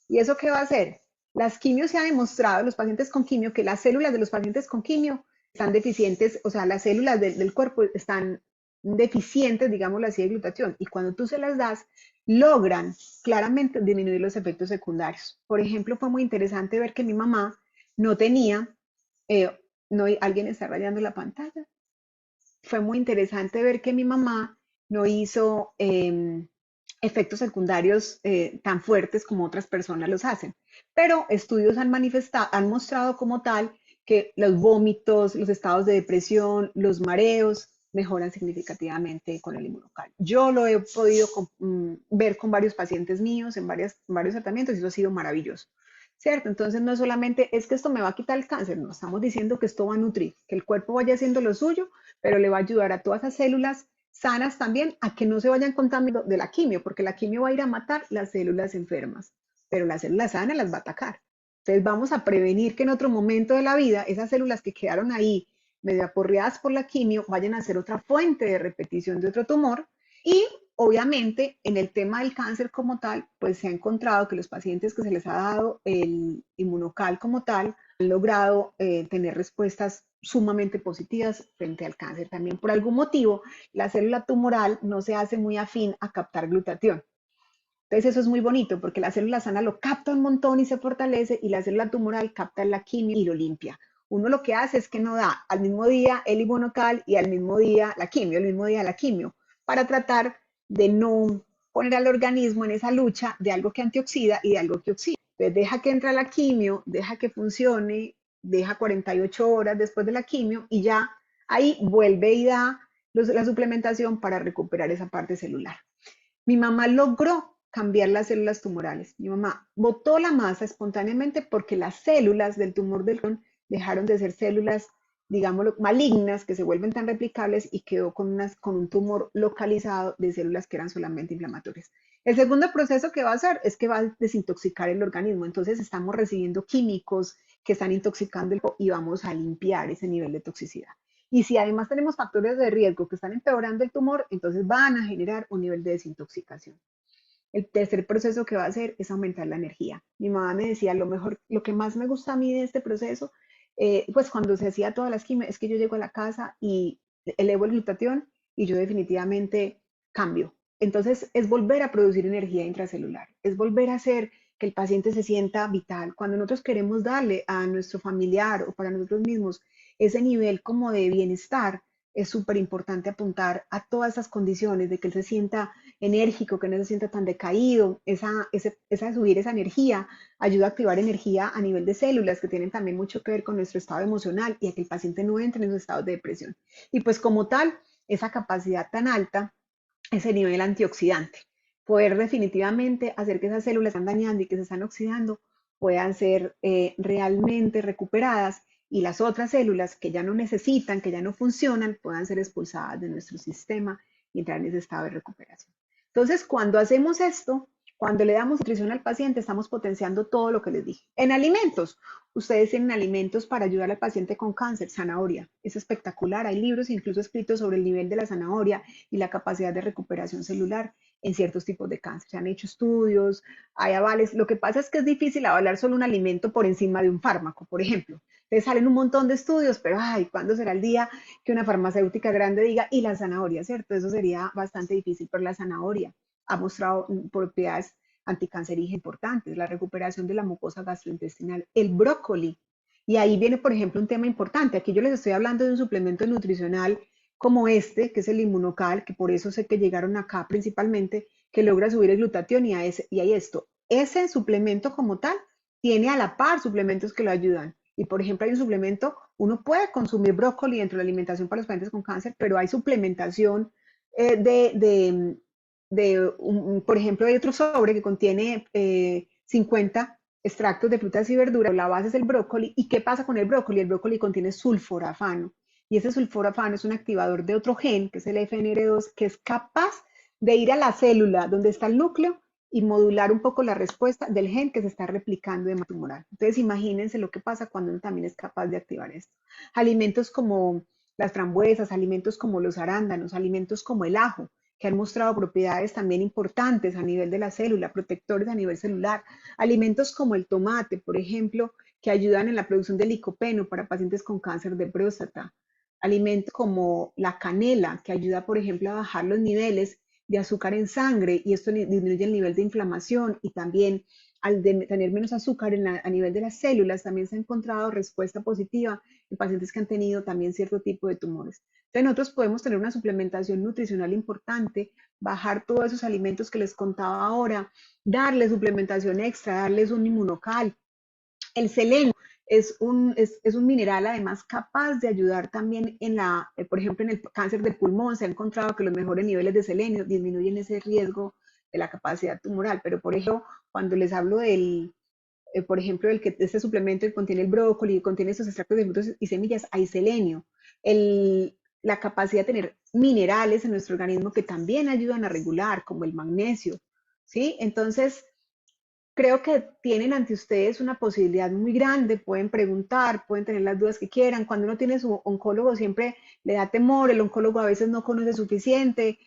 ¿Y eso qué va a hacer? Las quimios se ha demostrado, los pacientes con quimio, que las células de los pacientes con quimio están deficientes, o sea, las células del cuerpo están deficientes, digámoslo así, de glutatión. Y cuando tú se las das, logran claramente disminuir los efectos secundarios. Por ejemplo, fue muy interesante ver que mi mamá no tenía, eh, no, alguien está rayando la pantalla. Fue muy interesante ver que mi mamá no hizo efectos secundarios tan fuertes como otras personas los hacen. Pero estudios han mostrado como tal que los vómitos, los estados de depresión, los mareos mejoran significativamente con el inmunocal. Yo lo he podido ver con varios pacientes míos en varios tratamientos y eso ha sido maravilloso. ¿Cierto? Entonces no solamente es que esto me va a quitar el cáncer, no, estamos diciendo que esto va a nutrir, que el cuerpo vaya haciendo lo suyo, pero le va a ayudar a todas esas células sanas también a que no se vayan contaminando de la quimio, porque la quimio va a ir a matar las células enfermas, pero las células sanas las va a atacar. Entonces vamos a prevenir que en otro momento de la vida esas células que quedaron ahí medio aporreadas por la quimio vayan a ser otra fuente de repetición de otro tumor y obviamente en el tema del cáncer como tal, pues se ha encontrado que los pacientes que se les ha dado el inmunocal como tal han logrado tener respuestas sumamente positivas frente al cáncer. También por algún motivo la célula tumoral no se hace muy afín a captar glutatión. Entonces eso es muy bonito porque la célula sana lo capta un montón y se fortalece y la célula tumoral capta la quimio y lo limpia. Uno lo que hace es que no da al mismo día el inmunocal y al mismo día la quimio, al mismo día la quimio, para tratar de no poner al organismo en esa lucha de algo que antioxida y de algo que oxida. Entonces deja que entre la quimio, deja que funcione, deja 48 horas después de la quimio y ya ahí vuelve y da la suplementación para recuperar esa parte celular. Mi mamá logró cambiar las células tumorales. Mi mamá botó la masa espontáneamente porque las células del tumor del colon dejaron de ser células digámoslo, malignas que se vuelven tan replicables y quedó con un tumor localizado de células que eran solamente inflamatorias. El segundo proceso que va a hacer es que va a desintoxicar el organismo. Entonces estamos recibiendo químicos que están intoxicando el cuerpo y vamos a limpiar ese nivel de toxicidad. Y si además tenemos factores de riesgo que están empeorando el tumor, entonces van a generar un nivel de desintoxicación. El tercer proceso que va a hacer es aumentar la energía. Mi mamá me decía, lo mejor, lo que más me gusta a mí de este proceso, pues cuando se hacía todas las quimios, es que yo llego a la casa y elevo el glutatión y yo definitivamente cambio. Entonces es volver a producir energía intracelular, es volver a hacer que el paciente se sienta vital. Cuando nosotros queremos darle a nuestro familiar o para nosotros mismos ese nivel como de bienestar, es súper importante apuntar a todas esas condiciones de que él se sienta enérgico, que no se sienta tan decaído, esa subir esa energía ayuda a activar energía a nivel de células que tienen también mucho que ver con nuestro estado emocional y a que el paciente no entre en esos estados de depresión. Y pues como tal, esa capacidad tan alta, ese nivel antioxidante, poder definitivamente hacer que esas células que están dañando y que se están oxidando puedan ser realmente recuperadas y las otras células que ya no necesitan, que ya no funcionan, puedan ser expulsadas de nuestro sistema y entrar en ese estado de recuperación. Entonces, cuando hacemos esto, cuando le damos nutrición al paciente, estamos potenciando todo lo que les dije. En alimentos, ustedes tienen alimentos para ayudar al paciente con cáncer, zanahoria, es espectacular. Hay libros incluso escritos sobre el nivel de la zanahoria y la capacidad de recuperación celular en ciertos tipos de cáncer. Se han hecho estudios, hay avales. Lo que pasa es que es difícil avalar solo un alimento por encima de un fármaco, por ejemplo. Entonces salen un montón de estudios, pero ay, ¿cuándo será el día que una farmacéutica grande diga, y la zanahoria, ¿cierto? Eso sería bastante difícil, pero la zanahoria ha mostrado propiedades anticancerígenas importantes, la recuperación de la mucosa gastrointestinal, el brócoli. Y ahí viene, por ejemplo, un tema importante. Aquí yo les estoy hablando de un suplemento nutricional como este, que es el inmunocal, que por eso sé que llegaron acá principalmente, que logra subir el glutatión y hay esto. Ese suplemento como tal tiene a la par suplementos que lo ayudan. Y por ejemplo, hay un suplemento, uno puede consumir brócoli dentro de la alimentación para los pacientes con cáncer, pero hay suplementación eh, de, de, por ejemplo, hay otro sobre que contiene 50 extractos de frutas y verduras, la base es el brócoli. ¿Y qué pasa con el brócoli? El brócoli contiene sulforafano y ese sulforafano es un activador de otro gen, que es el FNR2, que es capaz de ir a la célula donde está el núcleo y modular un poco la respuesta del gen que se está replicando de manera tumoral. Entonces, imagínense lo que pasa cuando uno también es capaz de activar esto. Alimentos como las frambuesas, alimentos como los arándanos, alimentos como el ajo, que han mostrado propiedades también importantes a nivel de la célula, protectores a nivel celular. Alimentos como el tomate, por ejemplo, que ayudan en la producción de licopeno para pacientes con cáncer de próstata. Alimentos como la canela, que ayuda, por ejemplo, a bajar los niveles de azúcar en sangre y esto disminuye el nivel de inflamación y también al tener menos azúcar a nivel de las células también se ha encontrado respuesta positiva en pacientes que han tenido también cierto tipo de tumores. Entonces nosotros podemos tener una suplementación nutricional importante, bajar todos esos alimentos que les contaba ahora, darles suplementación extra, darles un inmunocal. El selenio es un mineral además capaz de ayudar también por ejemplo, en el cáncer de pulmón. Se ha encontrado que los mejores niveles de selenio disminuyen ese riesgo de la capacidad tumoral. Pero, por ejemplo, cuando les hablo por ejemplo, este suplemento que contiene el brócoli, contiene estos extractos de frutos y semillas, hay selenio. La capacidad de tener minerales en nuestro organismo que también ayudan a regular, como el magnesio, ¿sí? Entonces, creo que tienen ante ustedes una posibilidad muy grande, pueden preguntar, pueden tener las dudas que quieran. Cuando uno tiene su oncólogo siempre le da temor, el oncólogo a veces no conoce suficiente,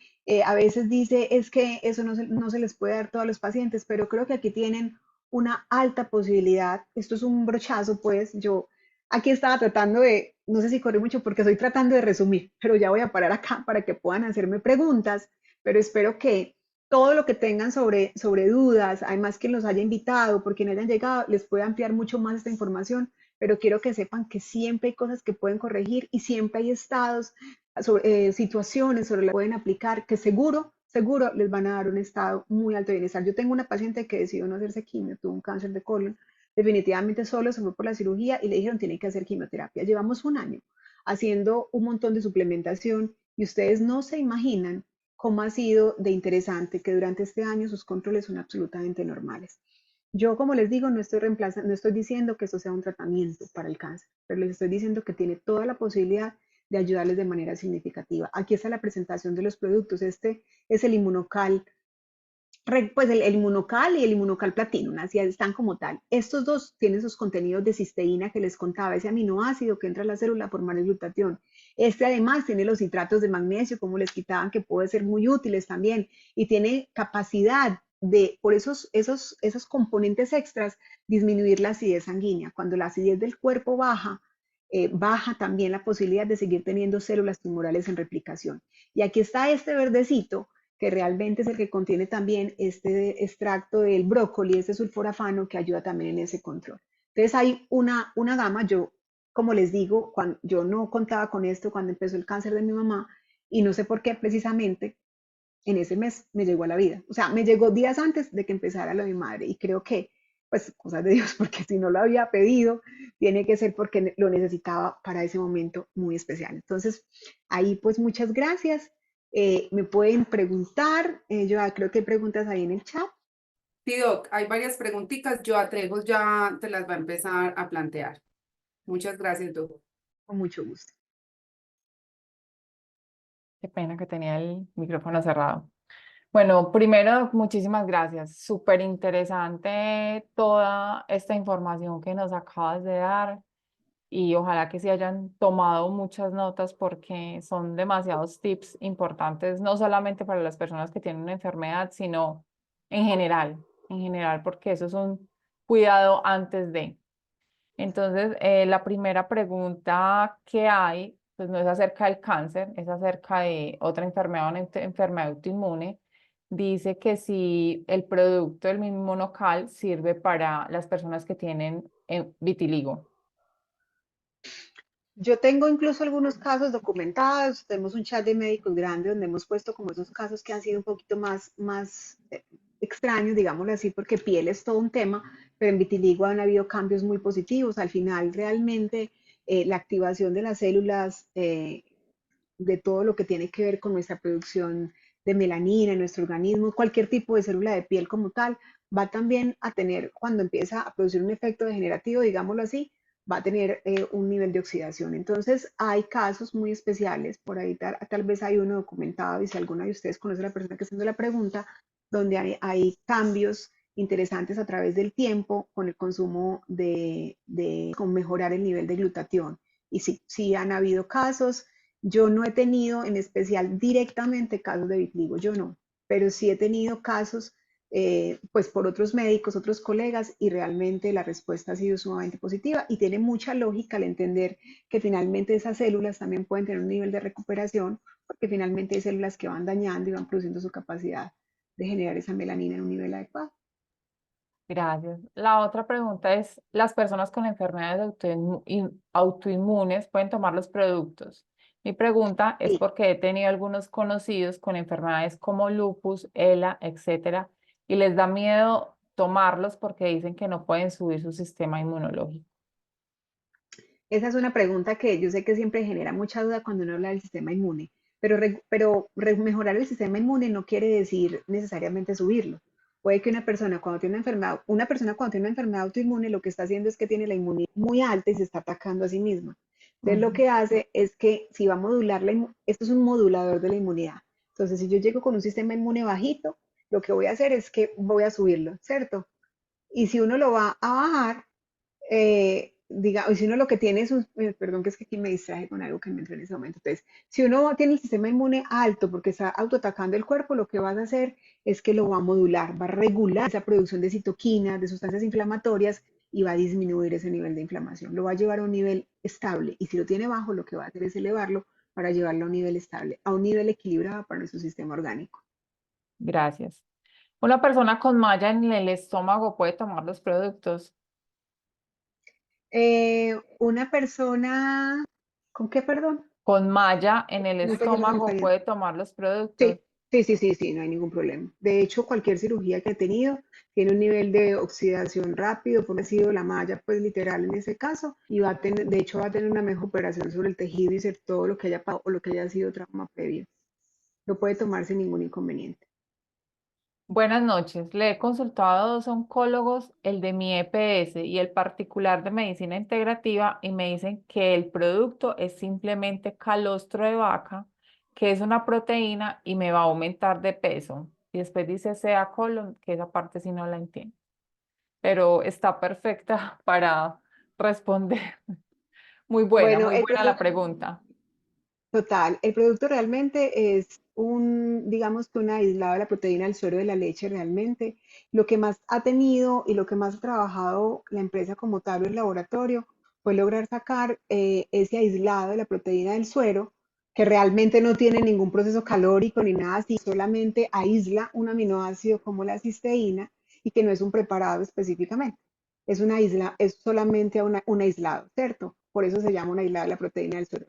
a veces dice es que eso no se les puede dar a todos los pacientes, pero creo que aquí tienen una alta posibilidad. Esto es un brochazo, pues yo aquí estaba tratando de, no sé si corrí mucho porque estoy tratando de resumir, pero ya voy a parar acá para que puedan hacerme preguntas, pero espero que todo lo que tengan sobre dudas, además que los haya invitado, porque no hayan llegado, les puede ampliar mucho más esta información, pero quiero que sepan que siempre hay cosas que pueden corregir y siempre hay estados, situaciones sobre las que pueden aplicar que seguro les van a dar un estado muy alto de bienestar. Yo tengo una paciente que decidió no hacerse quimio, tuvo un cáncer de colon, definitivamente solo se fue por la cirugía y le dijeron tiene que hacer quimioterapia. Llevamos un año haciendo un montón de suplementación y ustedes no se imaginan cómo ha sido de interesante que durante este año sus controles son absolutamente normales. Yo, como les digo, no estoy reemplazando, no estoy diciendo que esto sea un tratamiento para el cáncer, pero les estoy diciendo que tiene toda la posibilidad de ayudarles de manera significativa. Aquí está la presentación de los productos. Este es el Inmunocal, pues el Inmunocal y el Inmunocal Platinum, así están como tal. Estos dos tienen sus contenidos de cisteína que les contaba, ese aminoácido que entra a la célula a formar el glutatión. Este además tiene los citratos de magnesio, como les quitaban, que puede ser muy útiles también, y tiene capacidad de, por esos componentes extras, disminuir la acidez sanguínea. Cuando la acidez del cuerpo baja, baja también la posibilidad de seguir teniendo células tumorales en replicación. Y aquí está este verdecito, que realmente es el que contiene también este extracto del brócoli, este sulforafano, que ayuda también en ese control. Entonces hay una gama, yo, como les digo, cuando, yo no contaba con esto cuando empezó el cáncer de mi mamá, y no sé por qué precisamente en ese mes me llegó a la vida. O sea, me llegó días antes de que empezara lo de mi madre, y creo que, pues, cosas de Dios, porque si no lo había pedido, tiene que ser porque lo necesitaba para ese momento muy especial. Entonces, ahí pues muchas gracias. Me pueden preguntar, yo creo que hay preguntas ahí en el chat. Sí, Doc, hay varias preguntitas. Yo a Trejos ya te las va a empezar a plantear. Muchas gracias, Doc. Con mucho gusto. Qué pena que tenía el micrófono cerrado. Bueno, primero, muchísimas gracias. Súper interesante toda esta información que nos acabas de dar y ojalá que se hayan tomado muchas notas porque son demasiados tips importantes, no solamente para las personas que tienen una enfermedad, sino en general, porque eso es un cuidado antes de. Entonces, la primera pregunta que hay, pues no es acerca del cáncer, es acerca de otra enfermedad, una enfermedad autoinmune. Dice que si el producto del mismo monocal sirve para las personas que tienen vitiligo. Yo tengo incluso algunos casos documentados, tenemos un chat de médicos grande donde hemos puesto como esos casos que han sido un poquito más extraños, digámoslo así, porque piel es todo un tema, pero en vitiligo han habido cambios muy positivos. Al final, realmente, la activación de las células, de todo lo que tiene que ver con nuestra producción de melanina en nuestro organismo, cualquier tipo de célula de piel como tal, va también a tener, cuando empieza a producir un efecto degenerativo, digámoslo así, va a tener un nivel de oxidación. Entonces, hay casos muy especiales, por ahí tal vez hay uno documentado, y si alguna de ustedes conoce a la persona que está haciendo la pregunta, donde hay cambios interesantes a través del tiempo con el consumo con mejorar el nivel de glutatión. Y sí, sí han habido casos. Yo no he tenido en especial directamente casos de vitiligo, yo no, pero sí he tenido casos pues por otros médicos, otros colegas, y realmente la respuesta ha sido sumamente positiva y tiene mucha lógica al entender que finalmente esas células también pueden tener un nivel de recuperación, porque finalmente hay células que van dañando y van produciendo su capacidad de generar esa melanina en un nivel adecuado. Gracias. La otra pregunta es, ¿las personas con enfermedades autoinmunes pueden tomar los productos? Mi pregunta es Sí, porque he tenido algunos conocidos con enfermedades como lupus, ELA, etcétera, y les da miedo tomarlos porque dicen que no pueden subir su sistema inmunológico. esa es una pregunta que yo sé que siempre genera mucha duda cuando uno habla del sistema inmune, pero, mejorar el sistema inmune no quiere decir necesariamente subirlo. Puede que una persona cuando tiene una enfermedad autoinmune, lo que está haciendo es que tiene la inmunidad muy alta y se está atacando a sí misma. Entonces lo Ujú. que hace es que si va a modular esto es un modulador de la inmunidad. Entonces, si yo llego con un sistema inmune bajito, lo que voy a hacer es que voy a subirlo, ¿cierto? Y si uno lo va a bajar, o si uno lo que tiene es perdón, que es que aquí me distraje con algo que me entró en ese momento. Entonces, si uno tiene el sistema inmune alto porque está autoatacando el cuerpo, lo que vas a hacer es que lo va a modular, va a regular esa producción de citoquinas, de sustancias inflamatorias, y va a disminuir ese nivel de inflamación. Lo va a llevar a un nivel estable, y si lo tiene bajo, lo que va a hacer es elevarlo para llevarlo a un nivel estable, a un nivel equilibrado para nuestro sistema orgánico. Gracias. ¿Una persona con malla en el estómago puede tomar los productos? Una persona, ¿con qué, perdón? Con malla en el No tengo esa estómago referencia. puede tomar los productos. Sí, sí, no hay ningún problema. De hecho, cualquier cirugía que he tenido tiene un nivel de oxidación rápido, porque ha sido la malla, pues literal en ese caso, y va a tener, de hecho, va a tener una mejor sobre el tejido y ser todo lo que haya pasado o lo que haya sido trauma previo. No puede tomarse ningún inconveniente. Buenas noches. Le he consultado a dos oncólogos, el de mi EPS y el particular de medicina integrativa, y me dicen que el producto es simplemente calostro de vaca, que es una proteína y me va a aumentar de peso. Y después dice sea colon, que esa parte sí no la entiendo, pero está perfecta para responder. Bueno, Muy buena la pregunta. total, el producto realmente es digamos que un aislado de la proteína del suero de la leche realmente. Lo que más ha tenido y lo que más ha trabajado la empresa como tal o el laboratorio fue lograr sacar ese aislado de la proteína del suero, que realmente no tiene ningún proceso calórico ni nada así, solamente aísla un aminoácido como la cisteína y que no es un preparado específicamente. Es una isla, es solamente un aislado, ¿cierto? Por eso se llama un aislado de la proteína del suero.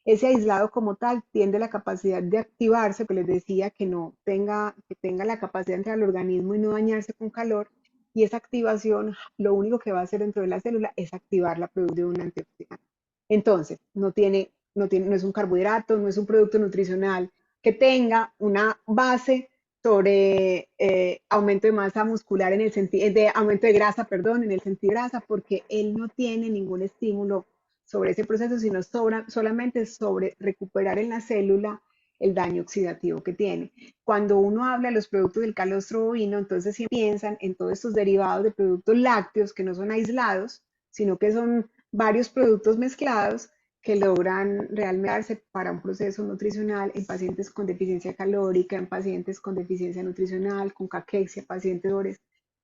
Ese aislado como tal tiene la capacidad de activarse, que les decía que no tenga, que tenga la capacidad de entrar al organismo y no dañarse con calor. Y esa activación, lo único que va a hacer dentro de la célula es activar la producción de un antioxidante. Entonces, no es un carbohidrato, no es un producto nutricional que tenga una base sobre aumento de masa muscular en el sentido de aumento de grasa, perdón, en el sentido de grasa, porque él no tiene ningún estímulo sobre ese proceso, sino solamente sobre recuperar en la célula el daño oxidativo que tiene. Cuando uno habla de los productos del calostro bovino, entonces sí piensan en todos estos derivados de productos lácteos que no son aislados, sino que son varios productos mezclados que logran realmente darse para un proceso nutricional en pacientes con deficiencia calórica, en pacientes con deficiencia nutricional, con caquexia, pacientes.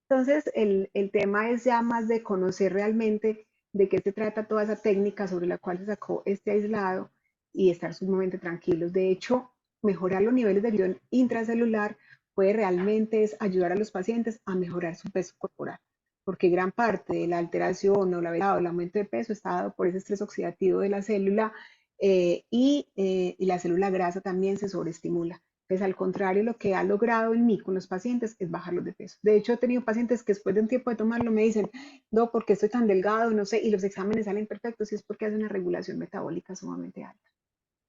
Entonces, el tema es ya más de conocer realmente de qué se trata toda esa técnica sobre la cual se sacó este aislado y estar sumamente tranquilos. De hecho, mejorar los niveles de visión intracelular puede realmente es ayudar a los pacientes a mejorar su peso corporal, porque gran parte de la alteración o la obesidad o el aumento de peso está dado por ese estrés oxidativo de la célula y la célula grasa también se sobreestimula. Pues al contrario, lo que ha logrado en mí con los pacientes es bajarlos de peso. De hecho, he tenido pacientes que después de un tiempo de tomarlo me dicen, no, ¿por qué estoy tan delgado? No sé, y los exámenes salen perfectos y es porque hace una regulación metabólica sumamente alta.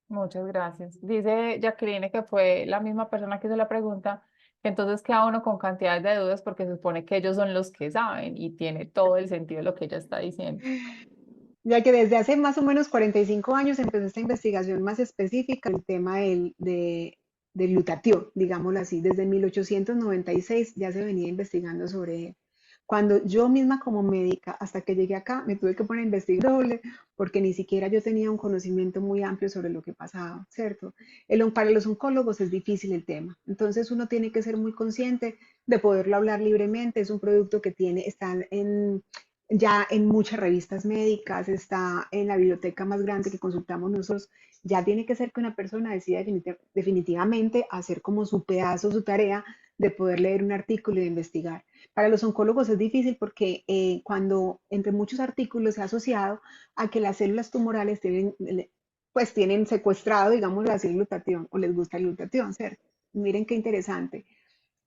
Muchas gracias. Dice Jacqueline, que fue la misma persona que hizo la pregunta, que entonces queda uno con cantidades de dudas porque se supone que ellos son los que saben, y tiene todo el sentido lo que ella está diciendo. Ya que desde hace más o menos 45 años empezó esta investigación más específica del tema del glutatión, digámoslo así. Desde 1896 ya se venía investigando sobre él. Cuando yo misma como médica, hasta que llegué acá, me tuve que poner a investigar doble, porque ni siquiera yo tenía un conocimiento muy amplio sobre lo que pasaba, ¿cierto? Para los oncólogos es difícil el tema, entonces uno tiene que ser muy consciente de poderlo hablar libremente. Es un producto que está ya en muchas revistas médicas, está en la biblioteca más grande que consultamos nosotros. Ya tiene que ser que una persona decida definitivamente hacer como su pedazo, su tarea de poder leer un artículo y de investigar. Para los oncólogos es difícil porque cuando entre muchos artículos se ha asociado a que las células tumorales pues tienen secuestrado, digamos, la glutatión o les gusta el glutatión, ¿cierto? Miren qué interesante.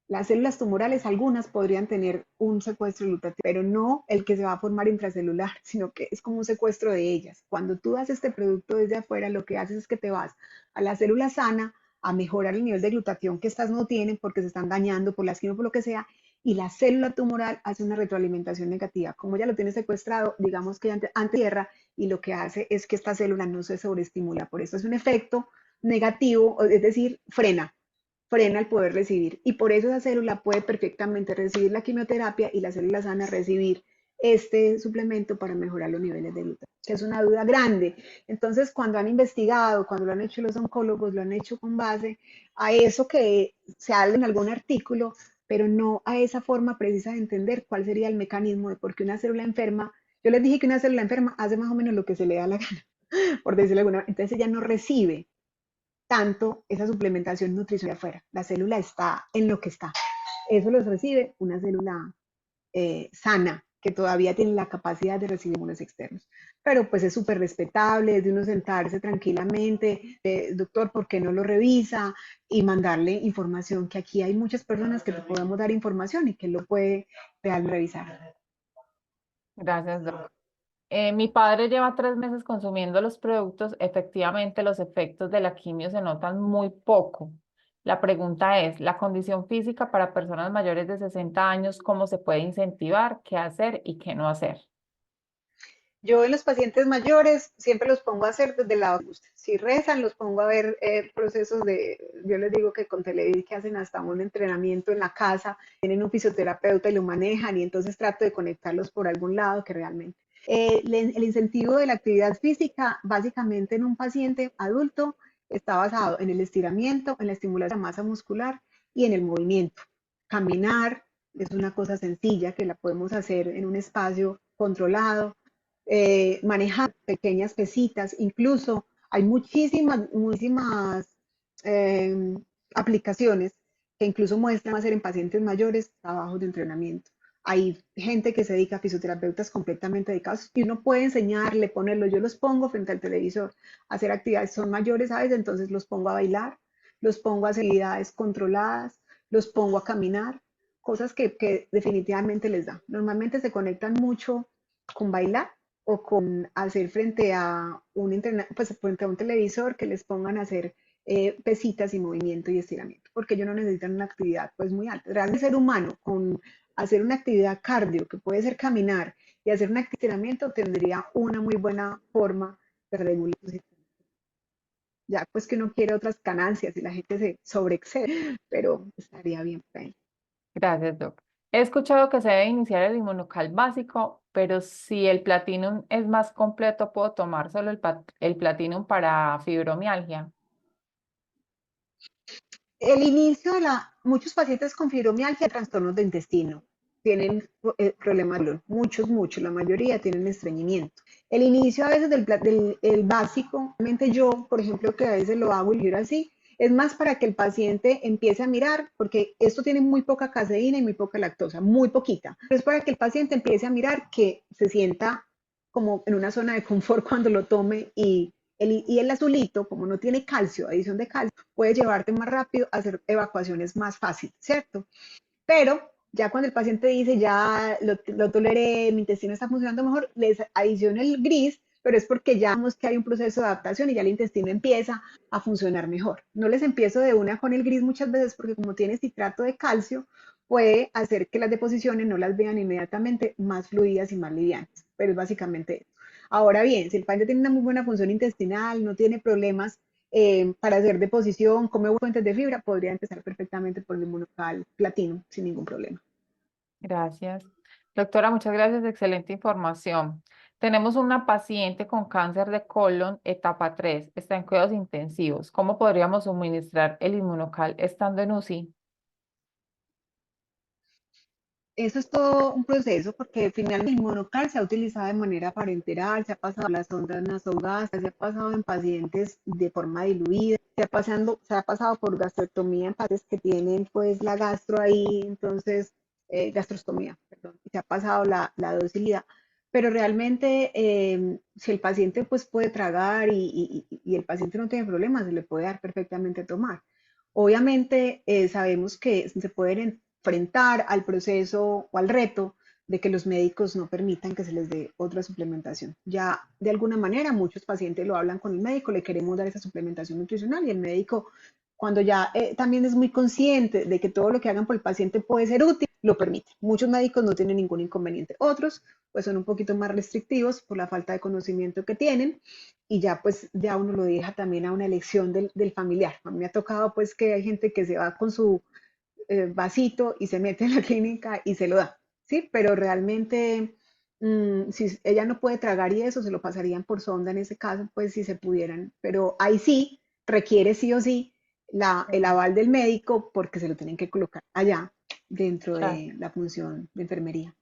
Las células tumorales, algunas podrían tener un secuestro glutatión, pero no el que se va a formar intracelular, sino que es como un secuestro de ellas. Cuando tú das este producto desde afuera, lo que haces es que te vas a la célula sana a mejorar el nivel de glutatión que estas no tienen porque se están dañando por la quimio o por lo que sea, y la célula tumoral hace una retroalimentación negativa. Como ya lo tiene secuestrado, digamos que ante tierra, y lo que hace es que esta célula no se sobreestimula. Por eso es un efecto negativo, es decir, frena el poder recibir. Y por eso esa célula puede perfectamente recibir la quimioterapia y la célula sana recibir este suplemento para mejorar los niveles de glutatión, que es una duda grande. Entonces, cuando han investigado, cuando lo han hecho los oncólogos, lo han hecho con base a eso que se habla en algún artículo, pero no a esa forma precisa de entender cuál sería el mecanismo de por qué una célula enferma. Yo les dije que una célula enferma hace más o menos lo que se le da la gana, por decirlo alguna manera. Entonces ella no recibe tanto esa suplementación nutricional afuera. La célula está en lo que está. Eso los recibe una célula sana, que todavía tiene la capacidad de recibir estímulos externos. Pero pues es súper respetable, es de uno sentarse tranquilamente, doctor, ¿por qué no lo revisa? Y mandarle información, que aquí hay muchas personas que te podemos dar información y que lo puede realmente revisar. Gracias, Doc. Mi padre lleva 3 meses consumiendo los productos. Efectivamente, los efectos de la quimio se notan muy poco. La pregunta es, ¿la condición física para personas mayores de 60 años, cómo se puede incentivar, qué hacer y qué no hacer? Yo en los pacientes mayores siempre los pongo a hacer desde el lado que guste. Si rezan, los pongo a ver procesos yo les digo que con Televid que hacen hasta un entrenamiento en la casa, tienen un fisioterapeuta y lo manejan y entonces trato de conectarlos por algún lado que realmente. El incentivo de la actividad física, básicamente en un paciente adulto, está basado en el estiramiento, en la estimulación de la masa muscular y en el movimiento. Caminar es una cosa sencilla que la podemos hacer en un espacio controlado, manejar pequeñas pesitas, incluso hay muchísimas eh, aplicaciones que incluso muestran hacer en pacientes mayores trabajos de entrenamiento. Hay gente que se dedica a fisioterapeutas completamente dedicados y uno puede enseñarle, ponerlo, yo los pongo frente al televisor a hacer actividades, son mayores, ¿sabes? Entonces los pongo a bailar, los pongo a hacer actividades controladas, los pongo a caminar, cosas que definitivamente les da. Normalmente se conectan mucho con bailar o con hacer frente a pues frente a un televisor que les pongan a hacer pesitas y movimiento y estiramiento, porque ellos no necesitan una actividad pues muy alta. Realmente el ser humano con hacer una actividad cardio, que puede ser caminar y hacer un estiramiento, tendría una muy buena forma de regular su sistema. Ya pues que uno quiere otras ganancias y la gente se sobreexcede, pero estaría bien por ahí. Gracias, Doc. He escuchado que se debe iniciar el inmunocal básico, pero si el platinum es más completo, ¿puedo tomar solo el platinum para fibromialgia? El inicio muchos pacientes con fibromialgia, trastornos de intestino, tienen problemas de dolor, muchos, la mayoría tienen estreñimiento. El inicio a veces del básico, realmente yo, por ejemplo, que a veces lo hago y lo así, es más para que el paciente empiece a mirar, porque esto tiene muy poca caseína y muy poca lactosa, muy poquita. Pero es para que el paciente empiece a mirar que se sienta como en una zona de confort cuando lo tome y el azulito, como no tiene calcio, adición de calcio, puede llevarte más rápido a hacer evacuaciones más fáciles, ¿cierto? Pero ya cuando el paciente dice, ya lo toleré, mi intestino está funcionando mejor, les adiciona el gris, pero es porque ya vemos que hay un proceso de adaptación y ya el intestino empieza a funcionar mejor. No les empiezo de una con el gris muchas veces porque como tiene citrato de calcio, puede hacer que las deposiciones no las vean inmediatamente más fluidas y más livianas, pero es básicamente eso. Ahora bien, si el paciente tiene una muy buena función intestinal, no tiene problemas para hacer deposición, come fuentes de fibra, podría empezar perfectamente por el inmunocal platino sin ningún problema. Gracias. Doctora, muchas gracias. Excelente información. Tenemos una paciente con cáncer de colon, etapa 3, está en cuidados intensivos. ¿Cómo podríamos suministrar el inmunocal estando en UCI? Eso es todo un proceso porque finalmente el inmunocal se ha utilizado de manera parenteral, se ha pasado a las sondas nasogástricas, se ha pasado en pacientes de forma diluida, se ha pasado por gastroctomía en pacientes que tienen pues la gastro ahí, entonces gastrostomía, perdón, y se ha pasado la docilidad. Pero realmente si el paciente pues puede tragar y el paciente no tiene problemas, se le puede dar perfectamente a tomar. Obviamente sabemos que se pueden enfrentar al proceso o al reto de que los médicos no permitan que se les dé otra suplementación. Ya de alguna manera muchos pacientes lo hablan con el médico, le queremos dar esa suplementación nutricional y el médico cuando ya también es muy consciente de que todo lo que hagan por el paciente puede ser útil, lo permite. Muchos médicos no tienen ningún inconveniente. Otros pues son un poquito más restrictivos por la falta de conocimiento que tienen y ya pues ya uno lo deja también a una elección del familiar. A mí me ha tocado pues que hay gente que se va con su vasito y se mete en la clínica y se lo da, ¿sí? Pero realmente, si ella no puede tragar y eso, se lo pasarían por sonda en ese caso, pues si se pudieran. Pero ahí sí, requiere sí o sí el aval del médico porque se lo tienen que colocar allá dentro Claro. de la función de enfermería.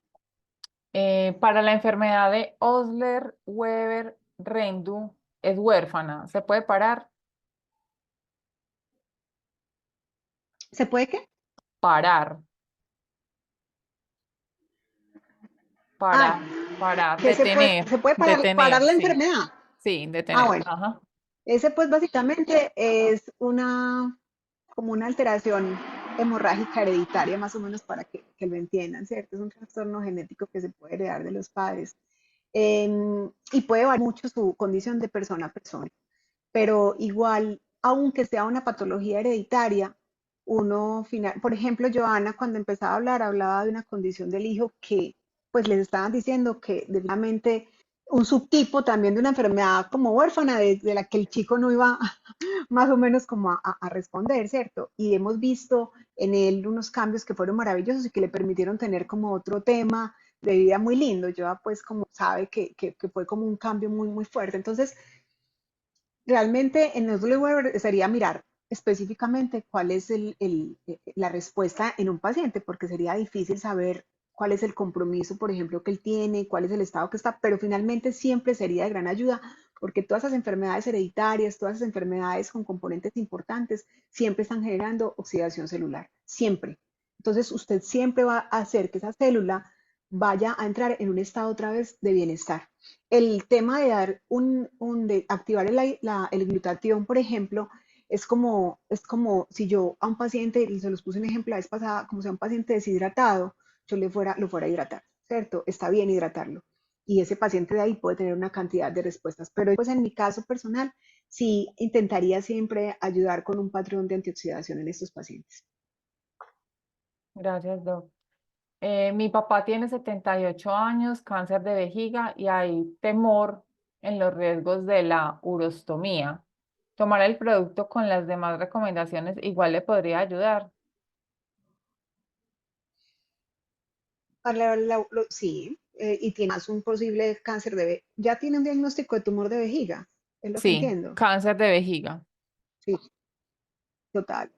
Para la enfermedad de Osler-Weber-Rendu, es huérfana. ¿Se puede parar? ¿Se puede qué? Parar, Ah, parar, que se puede parar detener, la sí. enfermedad. Sí, Ah, detener. bueno, Ajá. ese pues básicamente es como una alteración hemorrágica hereditaria, más o menos para que lo entiendan, ¿cierto? Es un trastorno genético que se puede heredar de los padres y puede variar mucho su condición de persona a persona, pero igual, aunque sea una patología hereditaria, por ejemplo, Joana, cuando empezaba a hablar, hablaba de una condición del hijo que, pues les estaban diciendo que definitivamente un subtipo también de una enfermedad como huérfana, de la que el chico no iba más o menos como a responder, ¿cierto? Y hemos visto en él unos cambios que fueron maravillosos y que le permitieron tener como otro tema de vida muy lindo. Yo pues como sabe que fue como un cambio muy, muy fuerte. Entonces, realmente en nosotros sería mirar específicamente cuál es la respuesta en un paciente, porque sería difícil saber cuál es el compromiso, por ejemplo, que él tiene, cuál es el estado que está, pero finalmente siempre sería de gran ayuda, porque todas esas enfermedades hereditarias, todas esas enfermedades con componentes importantes, siempre están generando oxidación celular, siempre. Entonces, usted siempre va a hacer que esa célula vaya a entrar en un estado otra vez de bienestar. El tema de dar de activar el glutatión, por ejemplo, es como si yo a un paciente, y se los puse un ejemplo la vez pasada, como si a un paciente deshidratado, yo lo fuera a hidratar, ¿cierto? Está bien hidratarlo. Y ese paciente de ahí puede tener una cantidad de respuestas. Pero pues en mi caso personal, sí intentaría siempre ayudar con un patrón de antioxidación en estos pacientes. Gracias, Doc. Mi papá tiene 78 años, cáncer de vejiga y hay temor en los riesgos de la urostomía. Tomar el producto con las demás recomendaciones igual le podría ayudar. Sí, y tienes un posible cáncer ya tiene un diagnóstico de tumor de vejiga, es lo que Sí, entiendo. cáncer de vejiga. Sí, total,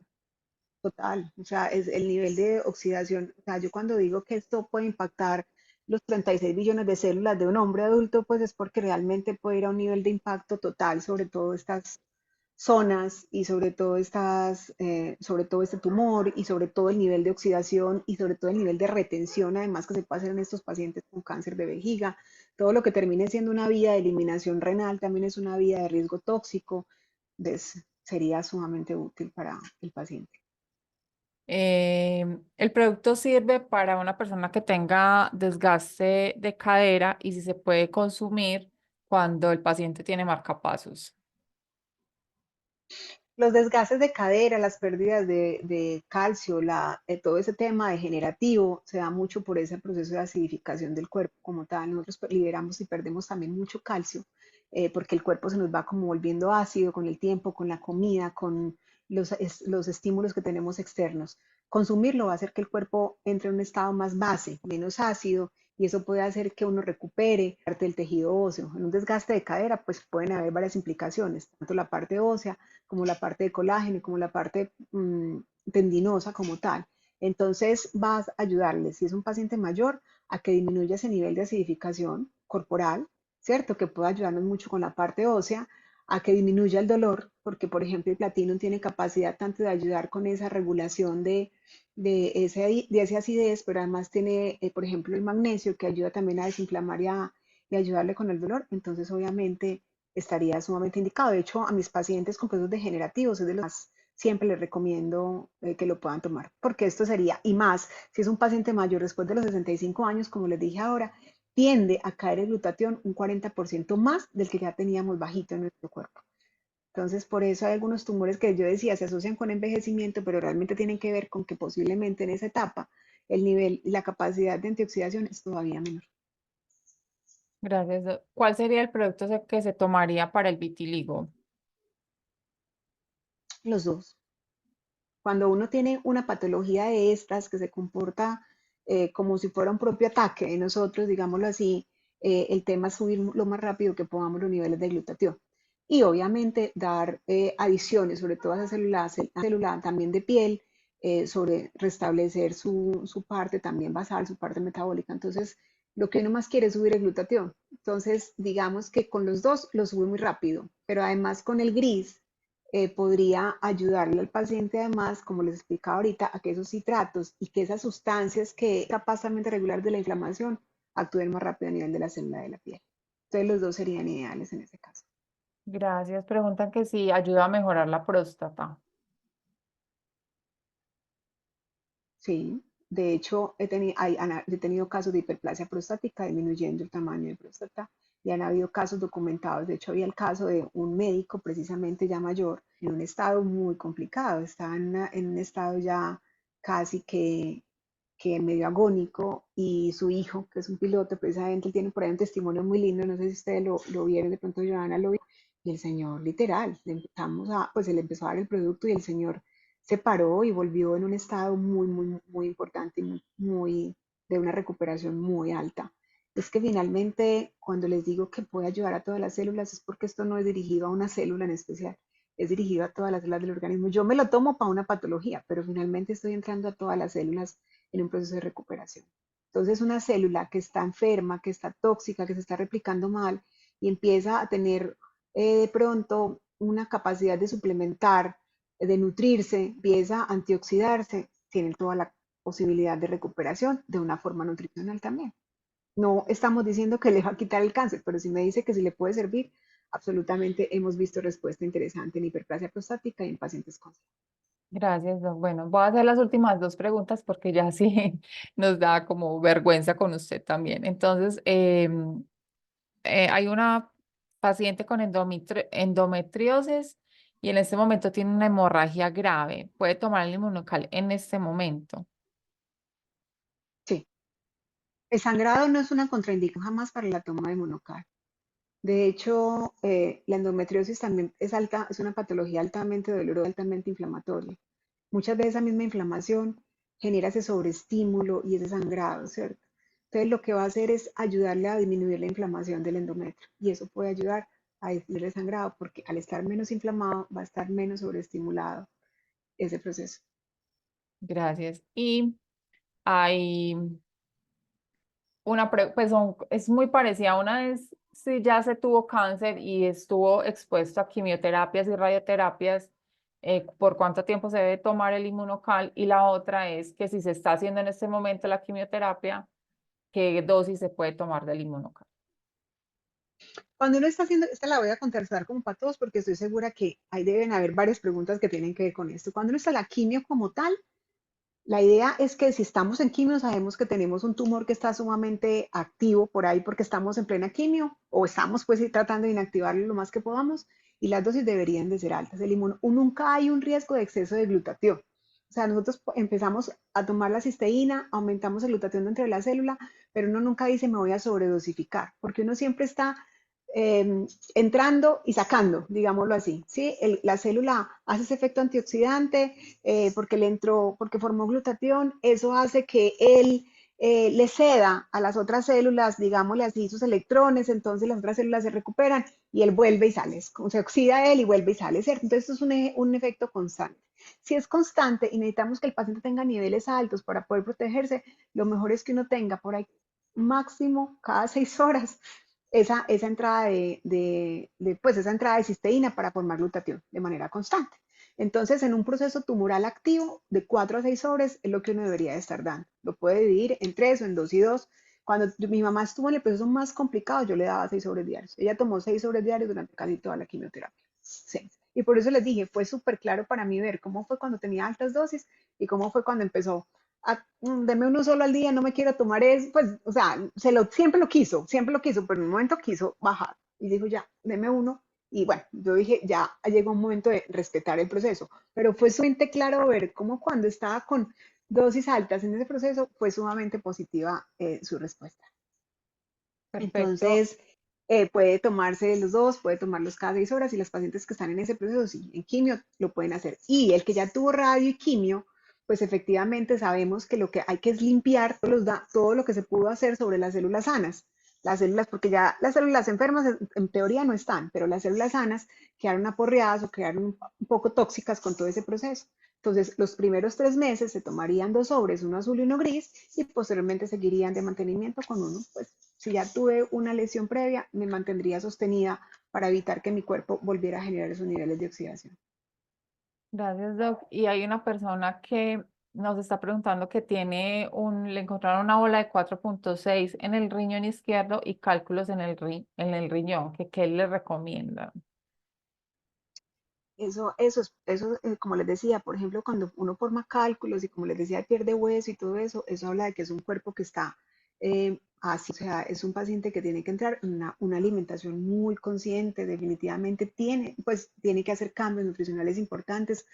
total. O sea, es el nivel de oxidación. O sea, yo cuando digo que esto puede impactar los 36 billones de células de un hombre adulto, pues es porque realmente puede ir a un nivel de impacto total sobre todo estas zonas y sobre todo este tumor y sobre todo el nivel de oxidación y sobre todo el nivel de retención, además que se puede hacer en estos pacientes con cáncer de vejiga. Todo lo que termine siendo una vía de eliminación renal también es una vía de riesgo tóxico, sería sumamente útil para el paciente. El producto sirve para una persona que tenga desgaste de cadera y si se puede consumir cuando el paciente tiene marcapasos. Los desgastes de cadera, las pérdidas de calcio, todo ese tema degenerativo se da mucho por ese proceso de acidificación del cuerpo como tal. Nosotros liberamos y perdemos también mucho calcio porque el cuerpo se nos va como volviendo ácido con el tiempo, con la comida, con los estímulos que tenemos externos. Consumirlo va a hacer que el cuerpo entre en un estado más base, menos ácido, y eso puede hacer que uno recupere parte del tejido óseo. En un desgaste de cadera, pues pueden haber varias implicaciones, tanto la parte ósea, como la parte de colágeno, como la parte tendinosa como tal. Entonces vas a ayudarle, si es un paciente mayor, a que disminuya ese nivel de acidificación corporal, ¿cierto? Que puede ayudarnos mucho con la parte ósea, a que disminuya el dolor, porque por ejemplo el platino tiene capacidad tanto de ayudar con esa regulación de esa acidez, pero además tiene, por ejemplo, el magnesio que ayuda también a desinflamar y ayudarle con el dolor. Entonces, obviamente, estaría sumamente indicado. De hecho, a mis pacientes con procesos degenerativos es de los más siempre les recomiendo que lo puedan tomar, porque esto sería, y más, si es un paciente mayor después de los 65 años, como les dije ahora, tiende a caer el glutatión un 40% más del que ya teníamos bajito en nuestro cuerpo. Entonces, por eso hay algunos tumores que yo decía se asocian con envejecimiento, pero realmente tienen que ver con que posiblemente en esa etapa el nivel y la capacidad de antioxidación es todavía menor. Gracias. ¿Cuál sería el producto que se tomaría para el vitiligo? Los dos. Cuando uno tiene una patología de estas que se comporta como si fuera un propio ataque de nosotros, digámoslo así, el tema es subir lo más rápido que podamos los niveles de glutatión. Y obviamente dar adiciones, sobre todo a esa célula también de piel, sobre restablecer su parte también basal, su parte metabólica. Entonces, lo que uno más quiere es subir el glutatión. Entonces, digamos que con los dos lo sube muy rápido, pero además con el gris podría ayudarle al paciente además, como les explicaba ahorita, a que esos citratos y que esas sustancias que es capaz también de regular de la inflamación actúen más rápido a nivel de la célula de la piel. Entonces los dos serían ideales en este caso. Gracias. Preguntan que si ayuda a mejorar la próstata. Sí, de hecho he tenido casos de hiperplasia prostática disminuyendo el tamaño de próstata y han habido casos documentados. De hecho había el caso de un médico precisamente ya mayor en un estado muy complicado, estaba en un estado ya casi que medio agónico, y su hijo, que es un piloto, precisamente él tiene por ahí un testimonio muy lindo, no sé si ustedes lo vieron, de pronto Joana lo vio, y el señor literal, pues él empezó a dar el producto y el señor se paró y volvió en un estado muy, muy, muy importante y de una recuperación muy alta. Es que finalmente, cuando les digo que puede ayudar a todas las células, es porque esto no es dirigido a una célula en especial, es dirigido a todas las células del organismo. Yo me lo tomo para una patología, pero finalmente estoy entrando a todas las células en un proceso de recuperación. Entonces, una célula que está enferma, que está tóxica, que se está replicando mal y empieza a tener de pronto una capacidad de suplementar, de nutrirse, empieza a antioxidarse, tiene toda la posibilidad de recuperación de una forma nutricional también. No estamos diciendo que le va a quitar el cáncer, pero si me dice que si le puede servir, absolutamente hemos visto respuesta interesante en hiperplasia prostática y en pacientes con. Gracias, Doc. Bueno, voy a hacer las últimas dos preguntas porque ya sí nos da como vergüenza con usted también. Entonces, hay una paciente con endometriosis y en este momento tiene una hemorragia grave. ¿Puede tomar el inmunocal en este momento? Sí, el sangrado no es una contraindicación jamás para la toma de monocal. De hecho, la endometriosis también es una patología altamente dolorosa, altamente inflamatoria. Muchas veces esa misma inflamación genera ese sobreestímulo y ese sangrado, ¿cierto? Entonces, lo que va a hacer es ayudarle a disminuir la inflamación del endometrio, y eso puede ayudar a disminuir el sangrado porque al estar menos inflamado va a estar menos sobreestimulado ese proceso. Gracias. Y hay pues es muy parecida. Una vez si ya se tuvo cáncer y estuvo expuesto a quimioterapias y radioterapias, ¿por cuánto tiempo se debe tomar el inmunocal? Y la otra es que si se está haciendo en este momento la quimioterapia, ¿qué dosis se puede tomar del inmunocal? Cuando uno está haciendo, esta la voy a contestar como para todos porque estoy segura que ahí deben haber varias preguntas que tienen que ver con esto. Cuando uno está en la quimio como tal, la idea es que si estamos en quimio, sabemos que tenemos un tumor que está sumamente activo por ahí porque estamos en plena quimio o estamos pues tratando de inactivarlo lo más que podamos, y las dosis deberían de ser altas. Nunca hay un riesgo de exceso de glutatión. O sea, nosotros empezamos a tomar la cisteína, aumentamos el glutatión dentro de la célula, pero uno nunca dice me voy a sobredosificar, porque uno siempre está entrando y sacando, digámoslo así, ¿sí? La célula hace ese efecto antioxidante porque le entró, porque formó glutatión, eso hace que él le ceda a las otras células, digámosle así, sus electrones, entonces las otras células se recuperan y él vuelve y sale, se oxida él y vuelve y sale, ¿cierto? Entonces esto es un efecto constante. Si es constante y necesitamos que el paciente tenga niveles altos para poder protegerse, lo mejor es que uno tenga por ahí máximo cada 6 horas esa entrada pues esa entrada de cisteína para formar glutatión de manera constante. Entonces, en un proceso tumoral activo, de 4 a 6 horas es lo que uno debería de estar dando. Lo puede dividir en 3 o en 2 y 2. Cuando mi mamá estuvo en el proceso más complicado, yo le daba 6 sobres diarios. Ella tomó 6 sobres diarios durante casi toda la quimioterapia. Sí. Y por eso les dije, fue súper claro para mí ver cómo fue cuando tenía altas dosis y cómo fue cuando empezó deme uno solo al día, no me quiero tomar eso, pues, o sea, siempre lo quiso, pero en un momento quiso bajar y dijo, ya, deme uno. Y bueno, yo dije, ya llegó un momento de respetar el proceso, pero fue sumamente claro ver cómo cuando estaba con dosis altas en ese proceso fue sumamente positiva su respuesta. Perfecto. Entonces, puede tomarse los dos, puede tomarlos cada 6 horas, y los pacientes que están en ese proceso, sí, en quimio, lo pueden hacer. Y el que ya tuvo radio y quimio, pues efectivamente sabemos que lo que hay que es limpiar todo lo que se pudo hacer sobre las células sanas. Las células, porque ya las células enfermas en teoría no están, pero las células sanas quedaron aporreadas o quedaron un poco tóxicas con todo ese proceso. Entonces, los primeros 3 meses se tomarían 2 sobres, uno azul y uno gris, y posteriormente seguirían de mantenimiento con uno. Pues si ya tuve una lesión previa, me mantendría sostenida para evitar que mi cuerpo volviera a generar esos niveles de oxidación. Gracias, Doc. Y hay una persona que nos está preguntando que le encontraron una bola de 4,6 en el riñón izquierdo y cálculos en el riñón, que qué le recomienda. Como les decía, por ejemplo, cuando uno forma cálculos y como les decía, pierde hueso y todo eso, eso habla de que es un cuerpo que está así, o sea, es un paciente que tiene que entrar en una alimentación muy consciente, definitivamente tiene que hacer cambios nutricionales importantes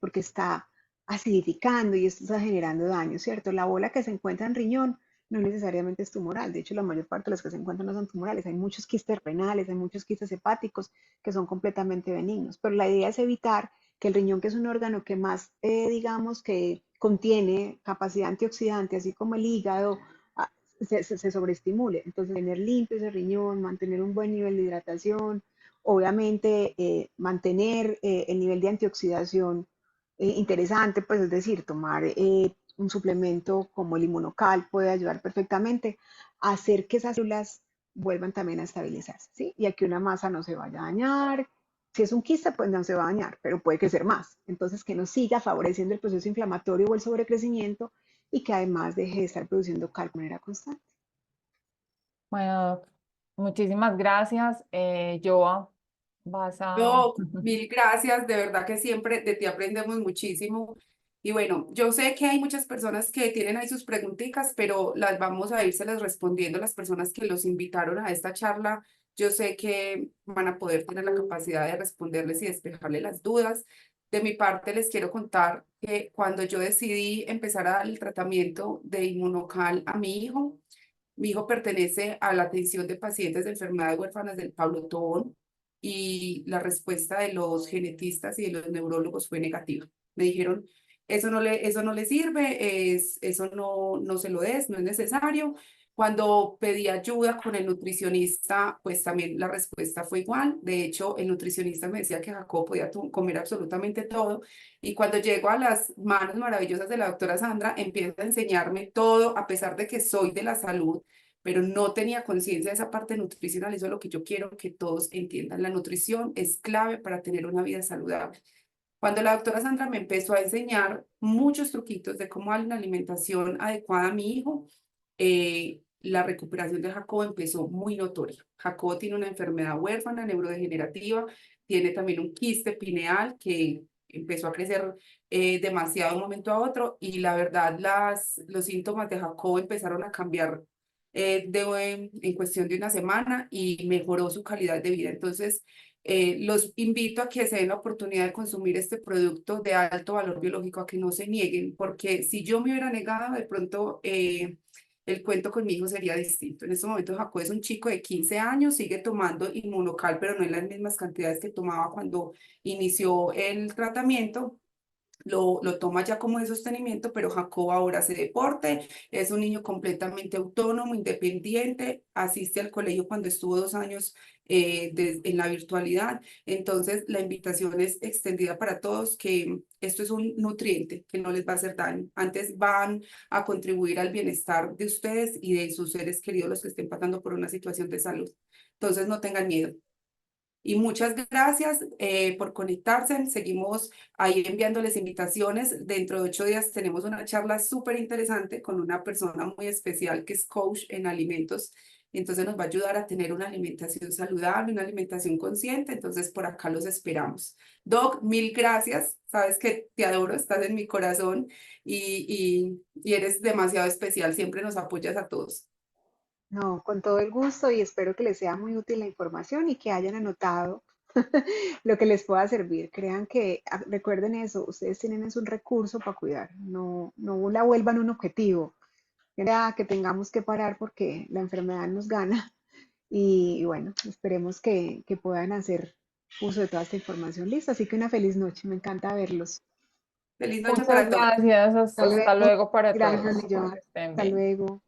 porque está acidificando y esto está generando daño, ¿cierto? La bola que se encuentra en riñón no necesariamente es tumoral, de hecho la mayor parte de los que se encuentran no son tumorales, hay muchos quistes renales, hay muchos quistes hepáticos que son completamente benignos, pero la idea es evitar que el riñón, que es un órgano que más, digamos, que contiene capacidad antioxidante, así como el hígado, se sobreestimule. Entonces, tener limpio ese riñón, mantener un buen nivel de hidratación, obviamente mantener el nivel de antioxidación interesante, pues es decir, tomar un suplemento como el inmunocal puede ayudar perfectamente a hacer que esas células vuelvan también a estabilizarse, ¿sí? Y a que una masa no se vaya a dañar. Si es un quiste, pues no se va a dañar, pero puede crecer más. Entonces, que no siga favoreciendo el proceso inflamatorio o el sobrecrecimiento y que además deje de estar produciendo cal de manera constante. Bueno, Doc, muchísimas gracias. Joa, vas a... No, mil gracias, de verdad que siempre de ti aprendemos muchísimo. Y bueno, yo sé que hay muchas personas que tienen ahí sus preguntitas, pero las vamos a irselas respondiendo las personas que los invitaron a esta charla. Yo sé que van a poder tener la capacidad de responderles y despejarle las dudas. De mi parte, les quiero contar que cuando yo decidí empezar a dar el tratamiento de inmunocal a mi hijo pertenece a la atención de pacientes de enfermedades huérfanas del Pablo Tobón y la respuesta de los genetistas y de los neurólogos fue negativa. Me dijeron, eso no le sirve, eso no se lo des, no es necesario. Cuando pedí ayuda con el nutricionista, pues también la respuesta fue igual. De hecho, el nutricionista me decía que Jacob podía comer absolutamente todo. Y cuando llego a las manos maravillosas de la doctora Sandra, empieza a enseñarme todo, a pesar de que soy de la salud, pero no tenía conciencia de esa parte nutricional. Eso es lo que yo quiero que todos entiendan. La nutrición es clave para tener una vida saludable. Cuando la doctora Sandra me empezó a enseñar muchos truquitos de cómo darle una alimentación adecuada a mi hijo, la recuperación de Jacobo empezó muy notoria. Jacobo tiene una enfermedad huérfana neurodegenerativa, tiene también un quiste pineal que empezó a crecer demasiado de un momento a otro y la verdad los síntomas de Jacobo empezaron a cambiar en cuestión de una semana y mejoró su calidad de vida. Entonces, los invito a que se den la oportunidad de consumir este producto de alto valor biológico, a que no se nieguen, porque si yo me hubiera negado, de pronto el cuento con mi hijo sería distinto. En este momento, Jacob es un chico de 15 años, sigue tomando inmunocal, pero no en las mismas cantidades que tomaba cuando inició el tratamiento. Lo toma ya como de sostenimiento, pero Jacob ahora hace deporte, es un niño completamente autónomo, independiente, asiste al colegio cuando estuvo 2 años en la virtualidad. Entonces, la invitación es extendida para todos, que esto es un nutriente que no les va a hacer daño. Antes van a contribuir al bienestar de ustedes y de sus seres queridos, los que estén pasando por una situación de salud. Entonces, no tengan miedo. Y muchas gracias por conectarse. Seguimos ahí enviándoles invitaciones. Dentro de 8 días tenemos una charla súper interesante con una persona muy especial que es coach en alimentos. Entonces nos va a ayudar a tener una alimentación saludable, una alimentación consciente. Entonces por acá los esperamos. Doc, mil gracias. Sabes que te adoro, estás en mi corazón y eres demasiado especial. Siempre nos apoyas a todos. No, con todo el gusto y espero que les sea muy útil la información y que hayan anotado lo que les pueda servir. Crean que, recuerden eso, ustedes tienen es un recurso para cuidar, no la vuelvan un objetivo. Era que tengamos que parar porque la enfermedad nos gana y bueno, esperemos que puedan hacer uso de toda esta información. Listo, así que una feliz noche, me encanta verlos. Feliz noche Muchas para todos. gracias. Hasta Hasta luego. luego para Gracias, todos. Joan. Que estén Hasta bien. luego.